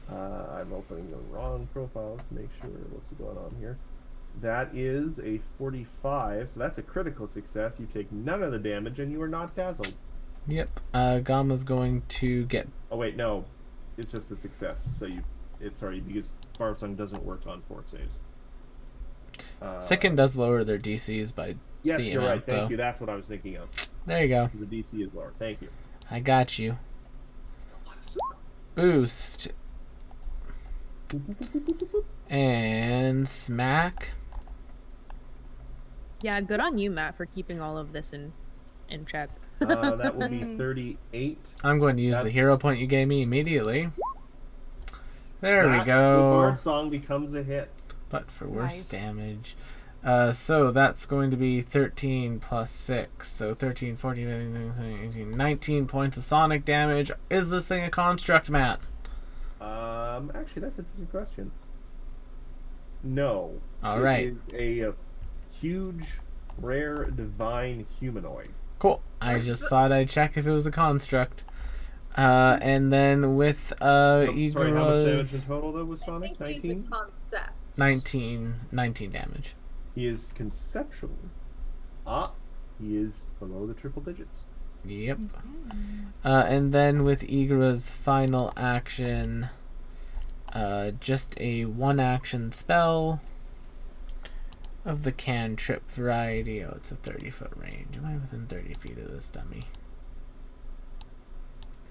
I'm opening the wrong profiles to make sure what's going on here. That is a 45, so that's a critical success. You take none of the damage and you are not dazzled. Yep. Gamma's going to get. Oh wait, no, it's just a success. So it's sorry because Bard Song doesn't work on fort saves. Sicken does lower their DCs by. Yes, the you're amount, right. Thank though. you. That's what I was thinking of. There you go. The DC is lower. Thank you. I got you. Boost. And smack. Yeah, good on you, Matt, for keeping all of this in check. That will be 38. I'm going to use That- the hero point you gave me immediately. There we That go. Bard Song becomes a hit. But for worse Nice. damage. So that's going to be 13 plus 6. So 13, 14, 15, 16, 18, 19 points of sonic damage. Is this thing a construct, Matt? Actually, that's an interesting question. No. All right. It is a huge, rare, divine humanoid. Cool. I just thought I'd check if it was a construct. And then with Sorry, how much damage in Igor's total though with I Sonic? think he's a 19? concept. 19 damage. He is conceptual. He is below the triple digits. Yep. And then with Igra's final action, just a 1-action spell of the cantrip variety. Oh, it's a 30-foot range. Am I within 30 feet of this dummy?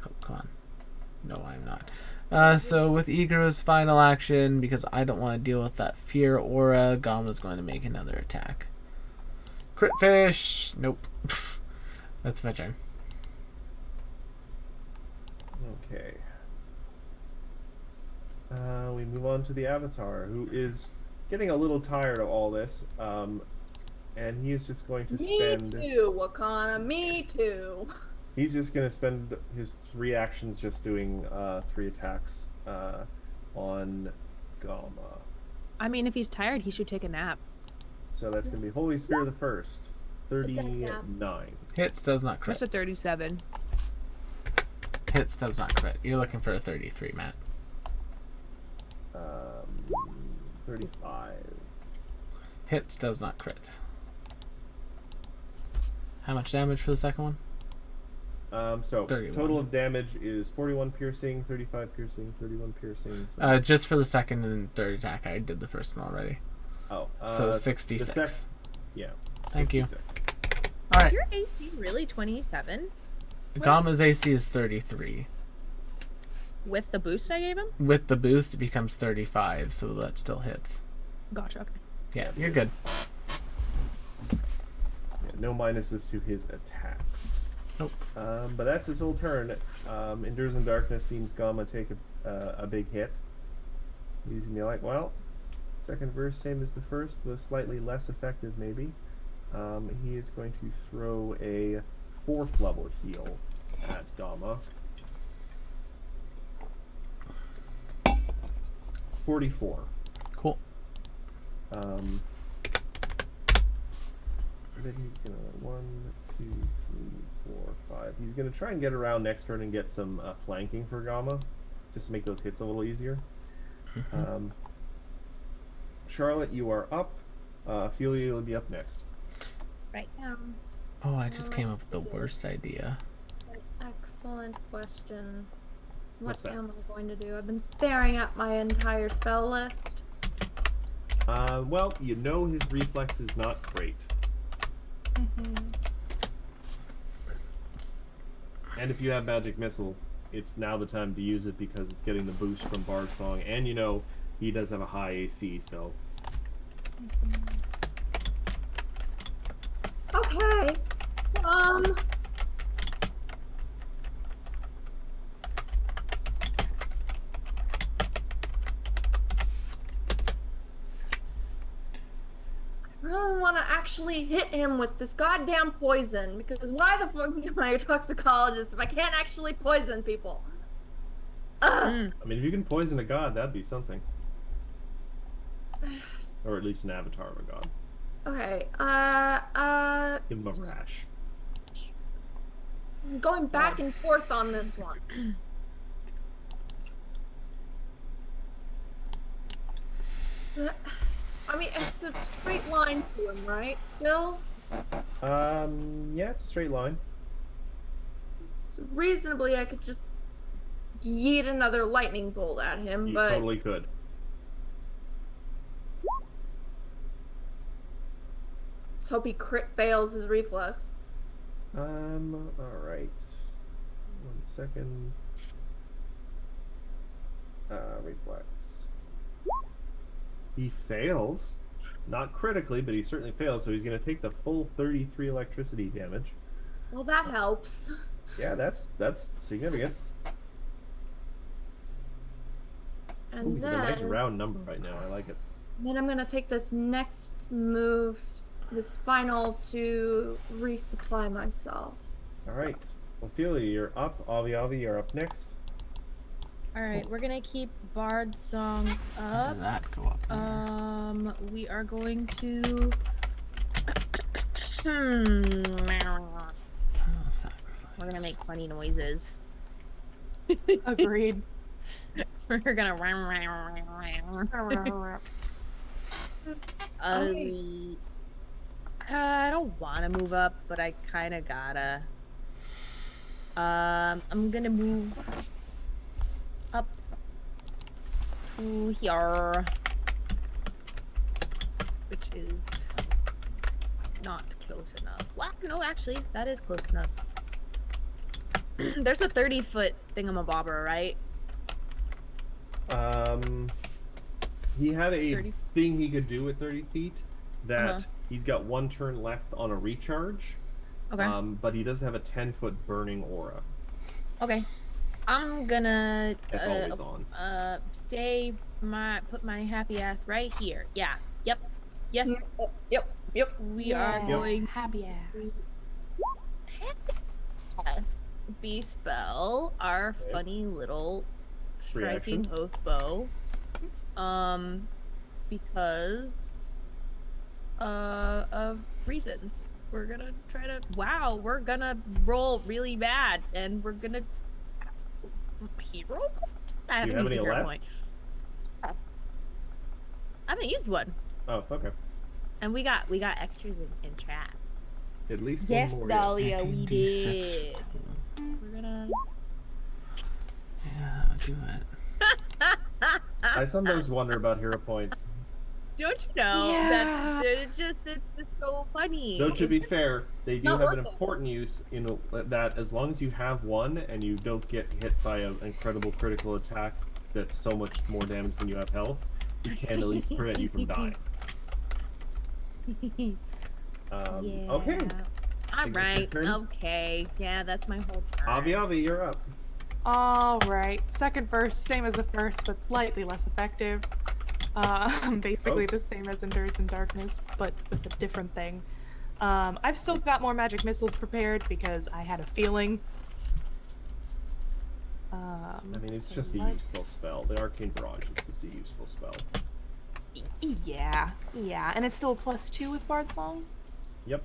Oh, come on. No, I'm not. So with Igra's final action, because I don't want to deal with that fear aura, Gamma's going to make another attack. Crit fish! Nope. That's my turn. Okay. We move on to the Avatar, who is getting a little tired of all this. And he is just going to Me spend. too, Wakana. Me too. He's just going to spend his 3 actions just doing 3 attacks on Gamma. I mean, if he's tired, he should take a nap. So that's going to be Holy Spear the first. 39. Hits does not crit. Just a 37. Hits does not crit. You're looking for a 33, Matt. 35. Hits does not crit. How much damage for the second one? So 31. total of damage is 41 piercing, 35 piercing, 31 piercing. So... Just for the second and third attack, I did the first one already. Oh, So the 66. Yeah. Thank you. 66. All Is right. your AC really 27? Gamma's AC is 33. With the boost I gave him? With the boost, it becomes 35, so that still hits. Gotcha. Okay. Yeah, you're good. Yeah, no minuses to his attacks. Nope. But that's his whole turn. Endures in Darkness seems Gamma take a big hit. He's gonna be like, well, second verse same as the first, though slightly less effective maybe. He is going to throw a 4th level heal at Gamma. 44. Cool. Then he's gonna 1, 2, 3, 4, 5. He's gonna try and get around next turn and get some flanking for Gamma, just to make those hits a little easier. Charlotte, you are up. Ophelia will be up next. Right. Oh, I just came up with the worst idea. Excellent question. What What's that? am I going to do? I've been staring at my entire spell list. Well, you know his reflex is not great. And if you have Magic Missile, it's now the time to use it because it's getting the boost from Bard Song, and you know he does have a high AC, so... Okay. I really want to actually hit him with this goddamn poison, because why the fuck am I a toxicologist if I can't actually poison people? Ugh. I mean, if you can poison a god, that'd be something. Or at least an avatar of a god. Okay, Give him a rash. I'm going back and forth on this one. I mean, it's a straight line to him, right? Still? Yeah, it's a straight line. So reasonably, I could just yeet another lightning bolt at him, You but... totally could. Let's hope he crit fails his reflex. Alright. 1 second. Reflex. He fails. Not critically, but he certainly fails, so he's going to take the full 33 electricity damage. Well, that helps. Yeah, that's significant. Ooh, And he's got a nice then... round number right now. I like it. Then I'm gonna take this next move, this final, to resupply myself. Alright. Ophelia, you're up. Avi, you're up next. Alright, we're gonna keep Bard Song How up. did that go up? We are going to Oh, sacrifice. we're gonna make funny noises. Agreed. We're gonna I don't wanna move up, but I kinda gotta. I'm gonna move up to here, which is not close enough. What? No, actually, that is close enough. There's a 30-foot thingamabobber, right? He had a 30. thing he could do with 30 feet that Uh-huh. he's got 1 turn left on a recharge. Okay. But he does have a 10-foot burning aura. Okay. I'm gonna That's always on. put my happy ass right here. Yeah. Yep. Yes. Yep. We are going to happy ass. yes, B-spell, our Okay. funny little Reaction. striking oath bow. Because of reasons. We're gonna try to we're gonna roll really bad and we're gonna hero point? I Do you haven't have used any a hero left? point. I haven't used one. Oh, okay. And we got extras in chat. At least Yes, one more. Dahlia, we 19d6. did. We're gonna. Yeah, do it. I sometimes wonder about hero points. Don't you know Yeah. that it's just so funny. Though to be It's- fair, they do not have an worth it. important use in that as long as you have one and you don't get hit by an incredible critical attack that's so much more damage than you have health, it can at least prevent you from dying. Yeah. Okay. All Think it's your right. turn? Okay. Yeah, that's my whole turn. Avi, you're up. Alright, second verse, same as the first, but slightly less effective. Basically the same as Endures in Darkness, but with a different thing. I've still got more magic missiles prepared because I had a feeling. I mean, it's so just a let's- useful spell. The Arcane Barrage is just a useful spell. Yeah, and it's still a +2 with Bard Song? Yep,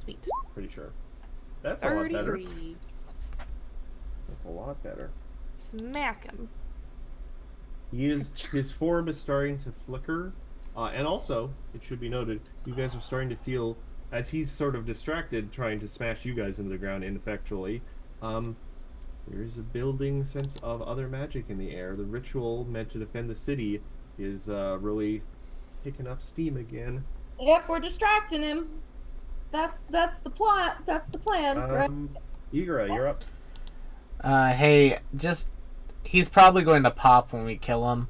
Sweet. pretty sure. That's a lot better. 33. That's a lot better. Smack him. His form is starting to flicker, and also it should be noted, you guys are starting to feel as he's sort of distracted, trying to smash you guys into the ground ineffectually. There is a building sense of other magic in the air. The ritual meant to defend the city is really picking up steam again. Yep, we're distracting him. That's the plot. That's the plan, right? Igra, you're up. Hey, just he's probably going to pop when we kill him.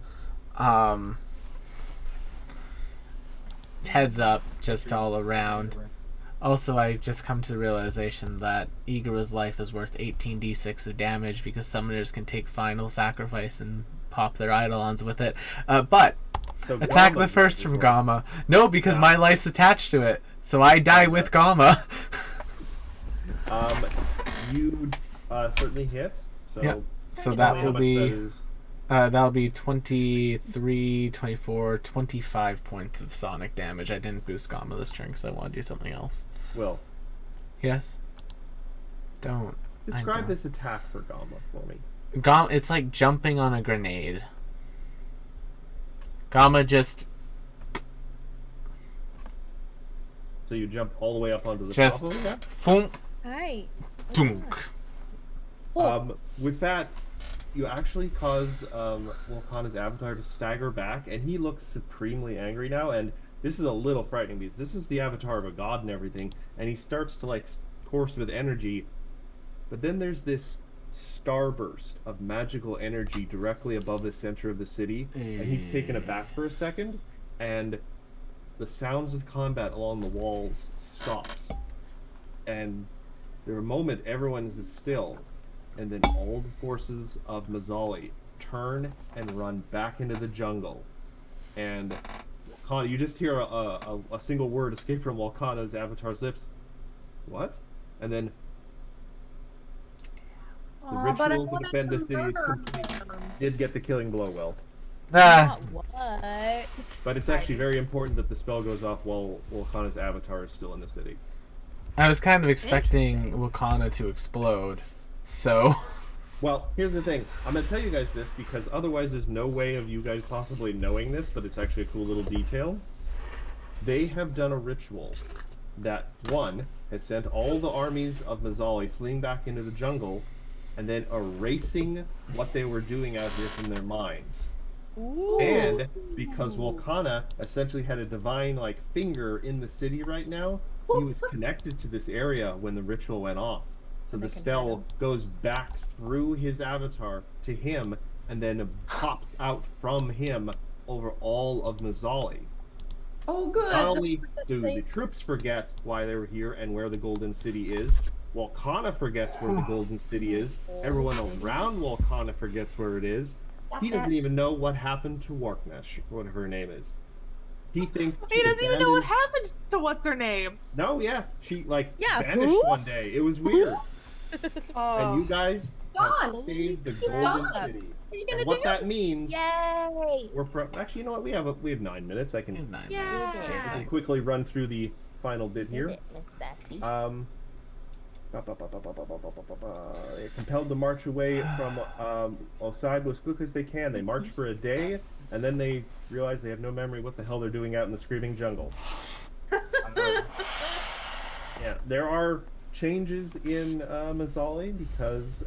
Heads up, just all around. Also, I just come to the realization that Igra's life is worth 18d6 of damage because summoners can take final sacrifice and pop their eidolons with it. But So attack the Gama's first up from as well. Gamma. No, because my life's attached to it, so I die with Gamma. You certainly hit. So Yep. So tell that me how will much be that is. that'll be 23, 24, 25 points of sonic damage. I didn't boost Gamma this turn because I want to do something else. Will, Yes. Don't. describe don't. this attack for Gamma for me. Gamma, it's like jumping on a grenade. Gamma just So you jump all the way up onto the Just- top of it? thump, Hi. dunk. With that, you actually cause Volcana's avatar to stagger back, and he looks supremely angry now. And this is a little frightening because this is the avatar of a god and everything, and he starts to like course with energy. But then there's this starburst of magical energy directly above the center of the city, and he's taken aback for a second, and the sounds of combat along the walls stops, and for a moment everyone is still, and then all the forces of Mazzali turn and run back into the jungle, and Volcana, you just hear a single word escape from Volcana's avatar's lips. What? And then the Aw, but I ritual to wanted defend the to city is murder complete. him. Did get the killing blow well. Ah, What? But it's actually very important that the spell goes off while Volcana's avatar is still in the city. I was kind of expecting Wakana to explode, so Well, here's the thing. I'm going to tell you guys this because otherwise there's no way of you guys possibly knowing this, but it's actually a cool little detail. They have done a ritual that, one, has sent all the armies of Mazzali fleeing back into the jungle and then erasing what they were doing out here from their minds. And because Volcana essentially had a divine like finger in the city right now, he was connected to this area when the ritual went off. So the spell goes back through his avatar to him and then pops out from him over all of Mazzali. Oh, good. Not only do the Thank- troops forget why they were here and where the Golden City is, Volcana forgets where the Golden City is, everyone around Volcana forgets where it is. He doesn't even know what happened to Warknesh, whatever her name is. He thinks He she doesn't even know what abandoned- happened to what's her name. No, yeah, she Yeah, vanished who? one day. It was weird. Oh. And you guys have Gone. saved the He's Golden gone. City. What are you gonna And what do? that means, Yay! we're actually, you know what? We have 9 minutes. I can Yeah. quickly run through the final bit here. Did it, Miss Sassy. They're compelled to march away from Osaibu as quick as they can. They march for a day, and then they realize they have no memory what the hell they're doing out in the screaming jungle. Yeah, there are changes in Mazzali because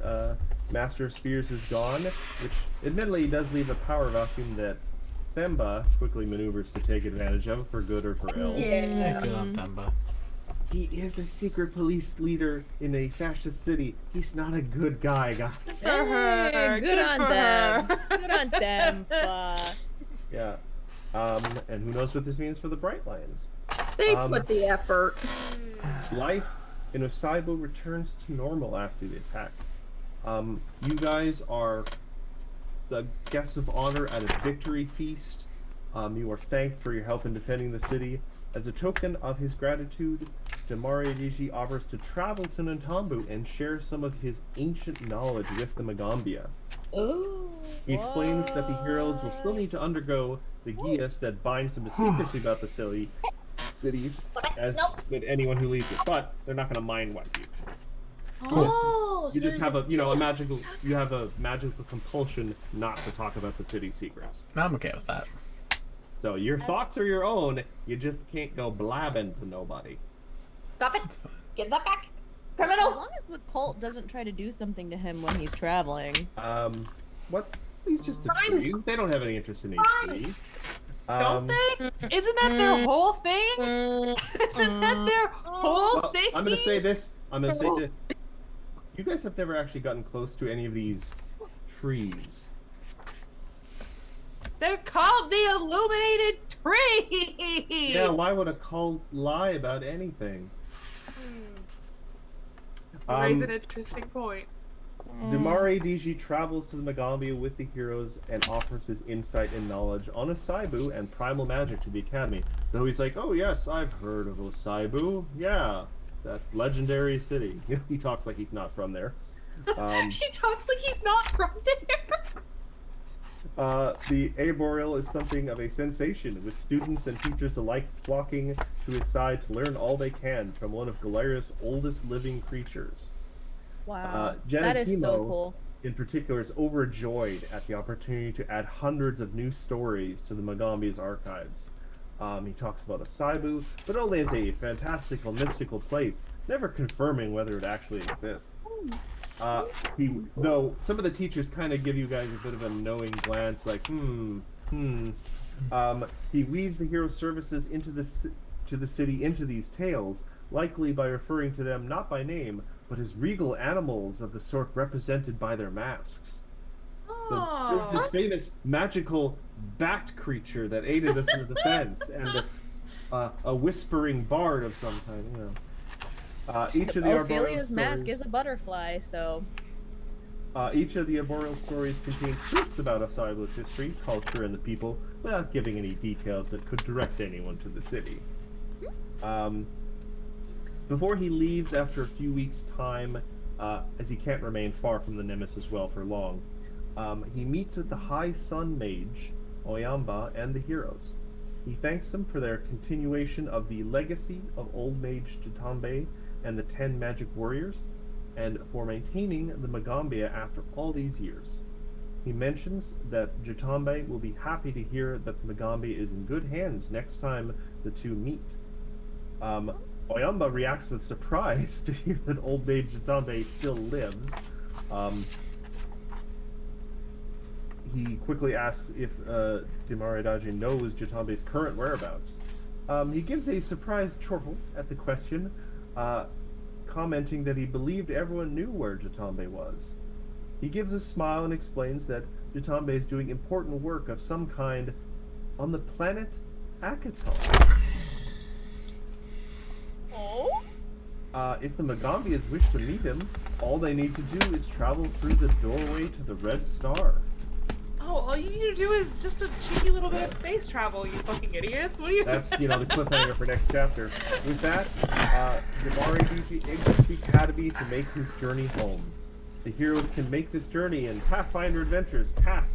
Master of Spears is gone, which admittedly does leave a power vacuum that Themba quickly maneuvers to take advantage of for good or for ill. Yeah, good on Themba. He is a secret police leader in a fascist city. He's not a good guy, guys. Hey, good on for them. her. Good on them. Yeah. And who knows what this means for the Bright Lions. They put the effort. Life in Osaibo returns to normal after the attack. You guys are the guests of honor at a victory feast. You are thanked for your help in defending the city. As a token of his gratitude, Damari Adiji offers to travel to Nantambu and share some of his ancient knowledge with the Magambia. Ooh. He explains that the heroes will still need to undergo the Gias that binds them to secrecy about the city, as with anyone who leaves it, but they're not going to mind wipe you. Oh, You just have a magical compulsion not to talk about the city's secrets. I'm okay with that. So your thoughts are your own. You just can't go blabbing to nobody. Stop it! Give that back, As criminal! long as the cult doesn't try to do something to him when he's traveling. What? He's just a Crimes. tree. They don't have any interest in HP. Don't they? Isn't that their whole thing? Isn't that their whole Well, thing? I'm gonna say this. You guys have never actually gotten close to any of these trees. They're called the Illuminated Tree! Yeah, why would a cult lie about anything? You raise an interesting point. Damari Diji travels to the Magambia with the heroes and offers his insight and knowledge on Osaibu and primal magic to the academy. Though he's like, oh yes, I've heard of Osaibu. Yeah, that legendary city. He talks like he's not from there. He talks like he's not from there. The Arboreal is something of a sensation, with students and teachers alike flocking to his side to learn all they can from one of Galeria's oldest living creatures. Wow. Janet That is so Timo, cool. in particular, is overjoyed at the opportunity to add hundreds of new stories to the Magambia's archives. He talks about Osaibu, but only as a fantastical, mystical place, never confirming whether it actually exists. Though some of the teachers kind of give you guys a bit of a knowing glance, like, he weaves the hero services into the city into these tales, likely by referring to them not by name, but as regal animals of the sort represented by their masks. So there's this famous magical bat creature that aided us in the defense, and a whispering bard of some kind, you know. Each of the Arboreal Ophelia's mask stories- is a butterfly, so... Each of the Arboreal stories contains truths about Osaibu's history, culture, and the people, without giving any details that could direct anyone to the city. Before he leaves after a few weeks' time, as he can't remain far from the Nemesis well for long, he meets with the High Sun Mage, Oyamba, and the heroes. He thanks them for their continuation of the legacy of Old Mage Jitambe and the 10 Magic Warriors, and for maintaining the Magambia after all these years. He mentions that Jitambe will be happy to hear that the Magambia is in good hands next time the two meet. Oyamba reacts with surprise to hear that Old Mage Jitambe still lives. He quickly asks if Damari Adaji knows Jitambe's current whereabouts. He gives a surprised chortle at the question, commenting that he believed everyone knew where Jitambe was. He gives a smile and explains that Jitambe is doing important work of some kind on the planet Akaton. Oh? If the Magambias wish to meet him, all they need to do is travel through the doorway to the Red Star. Oh, all you need to do is just a cheeky little bit of space travel, you fucking idiots. What are you... That's, the cliffhanger for next chapter. With that, Damari Diji exits the Academy to make his journey home. The heroes can make this journey in Pathfinder Adventures, path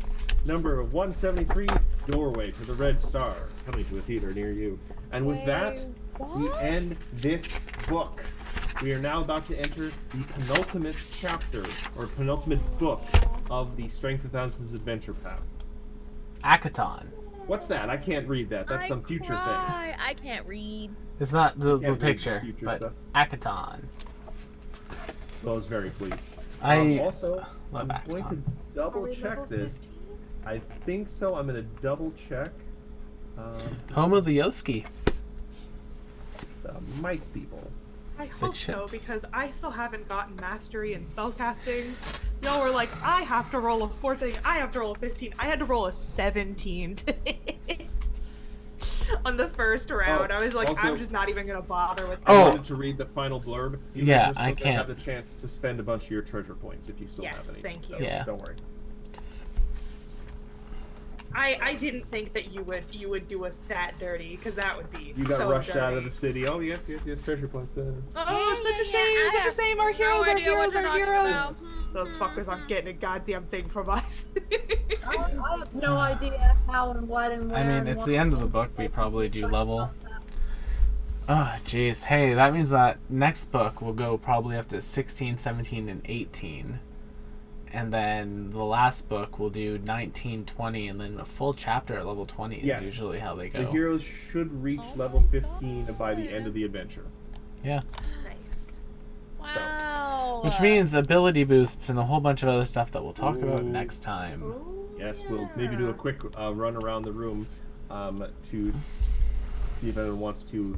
number 173, Doorway to the Red Star, coming to a theater near you. And with that, we end this book. We are now about to enter the penultimate chapter, or penultimate book, of the Strength of Thousands adventure path. Akaton. What's that? I can't read that. That's some future thing. I can't read. It's not the Can't read picture, future but stuff. Akaton. So I was very pleased. I Also, love I'm going to Akaton. double check this. I think so. I'm going to double check. Home of the Yoski. The mice people. I hope so, chips. because I still haven't gotten mastery in spellcasting. Y'all were like, I have to roll a 14, I have to roll a 15. I had to roll a 17 to hit on the first round. Oh, I was like, also- I'm just not even gonna bother with I Oh. wanted to read the final blurb. You Yeah, guys are I still gonna can't. have the chance to spend a bunch of your treasure points if you still Yes, have any. thank you. So Yeah. Don't worry. I didn't think that you would do us that dirty, because that would be You got so rushed dirty. out of the city. Oh yes, treasure points. Oh, such a shame, I such a have shame. Our no heroes, our idea what heroes, you're our talking heroes. about. Those fuckers aren't getting a goddamn thing from us. I have no idea how and what and where. I mean, and it's what the end of the and book. We probably do what level. concept. Oh, jeez. Hey, that means that next book will go probably up to 16, 17, and 18. And then the last book will do 19, 20, and then a full chapter at level 20 is Yes. usually how they go. The heroes should reach Oh level my 15 by the God. end of the adventure. Yeah. Nice. Wow. Which means ability boosts and a whole bunch of other stuff that we'll talk about Ooh. next time. Yes, we'll maybe do a quick run around the room to see if anyone wants to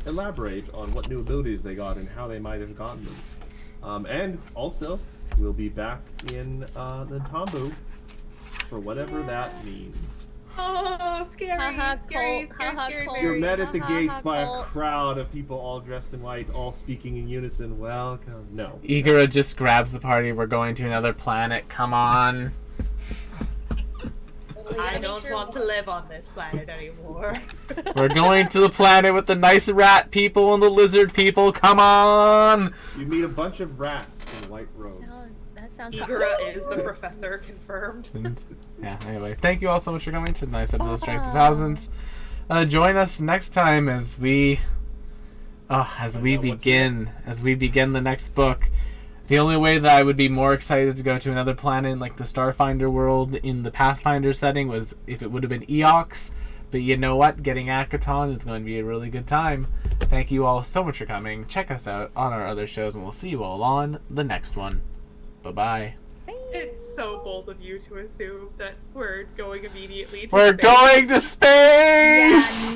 elaborate on what new abilities they got and how they might have gotten them. And also, we'll be back in Nantambu for whatever that means. Oh, scary, Haha, scary, Colt. scary, Haha, scary. Colt. You're Very. met at the Ha, gates ha, by a Colt. crowd of people all dressed in white, all speaking in unison. Welcome. No. Igora just grabs the party. We're going to another planet. Come on. I don't want to live on this planet anymore. We're going to the planet with the nice rat people and the lizard people. Come on. You meet a bunch of rats in white robes. That sounds Igora is the professor, confirmed. And, yeah, anyway, thank you all so much for coming to tonight's episode of Strength of Thousands. Join us next time as we begin the next book. The only way that I would be more excited to go to another planet like the Starfinder world in the Pathfinder setting was if it would have been Eox. But you know what? Getting Akaton is going to be a really good time. Thank you all so much for coming. Check us out on our other shows, and we'll see you all on the next one. Bye-bye. It's so bold of you to assume that we're going immediately to We're space. going to space!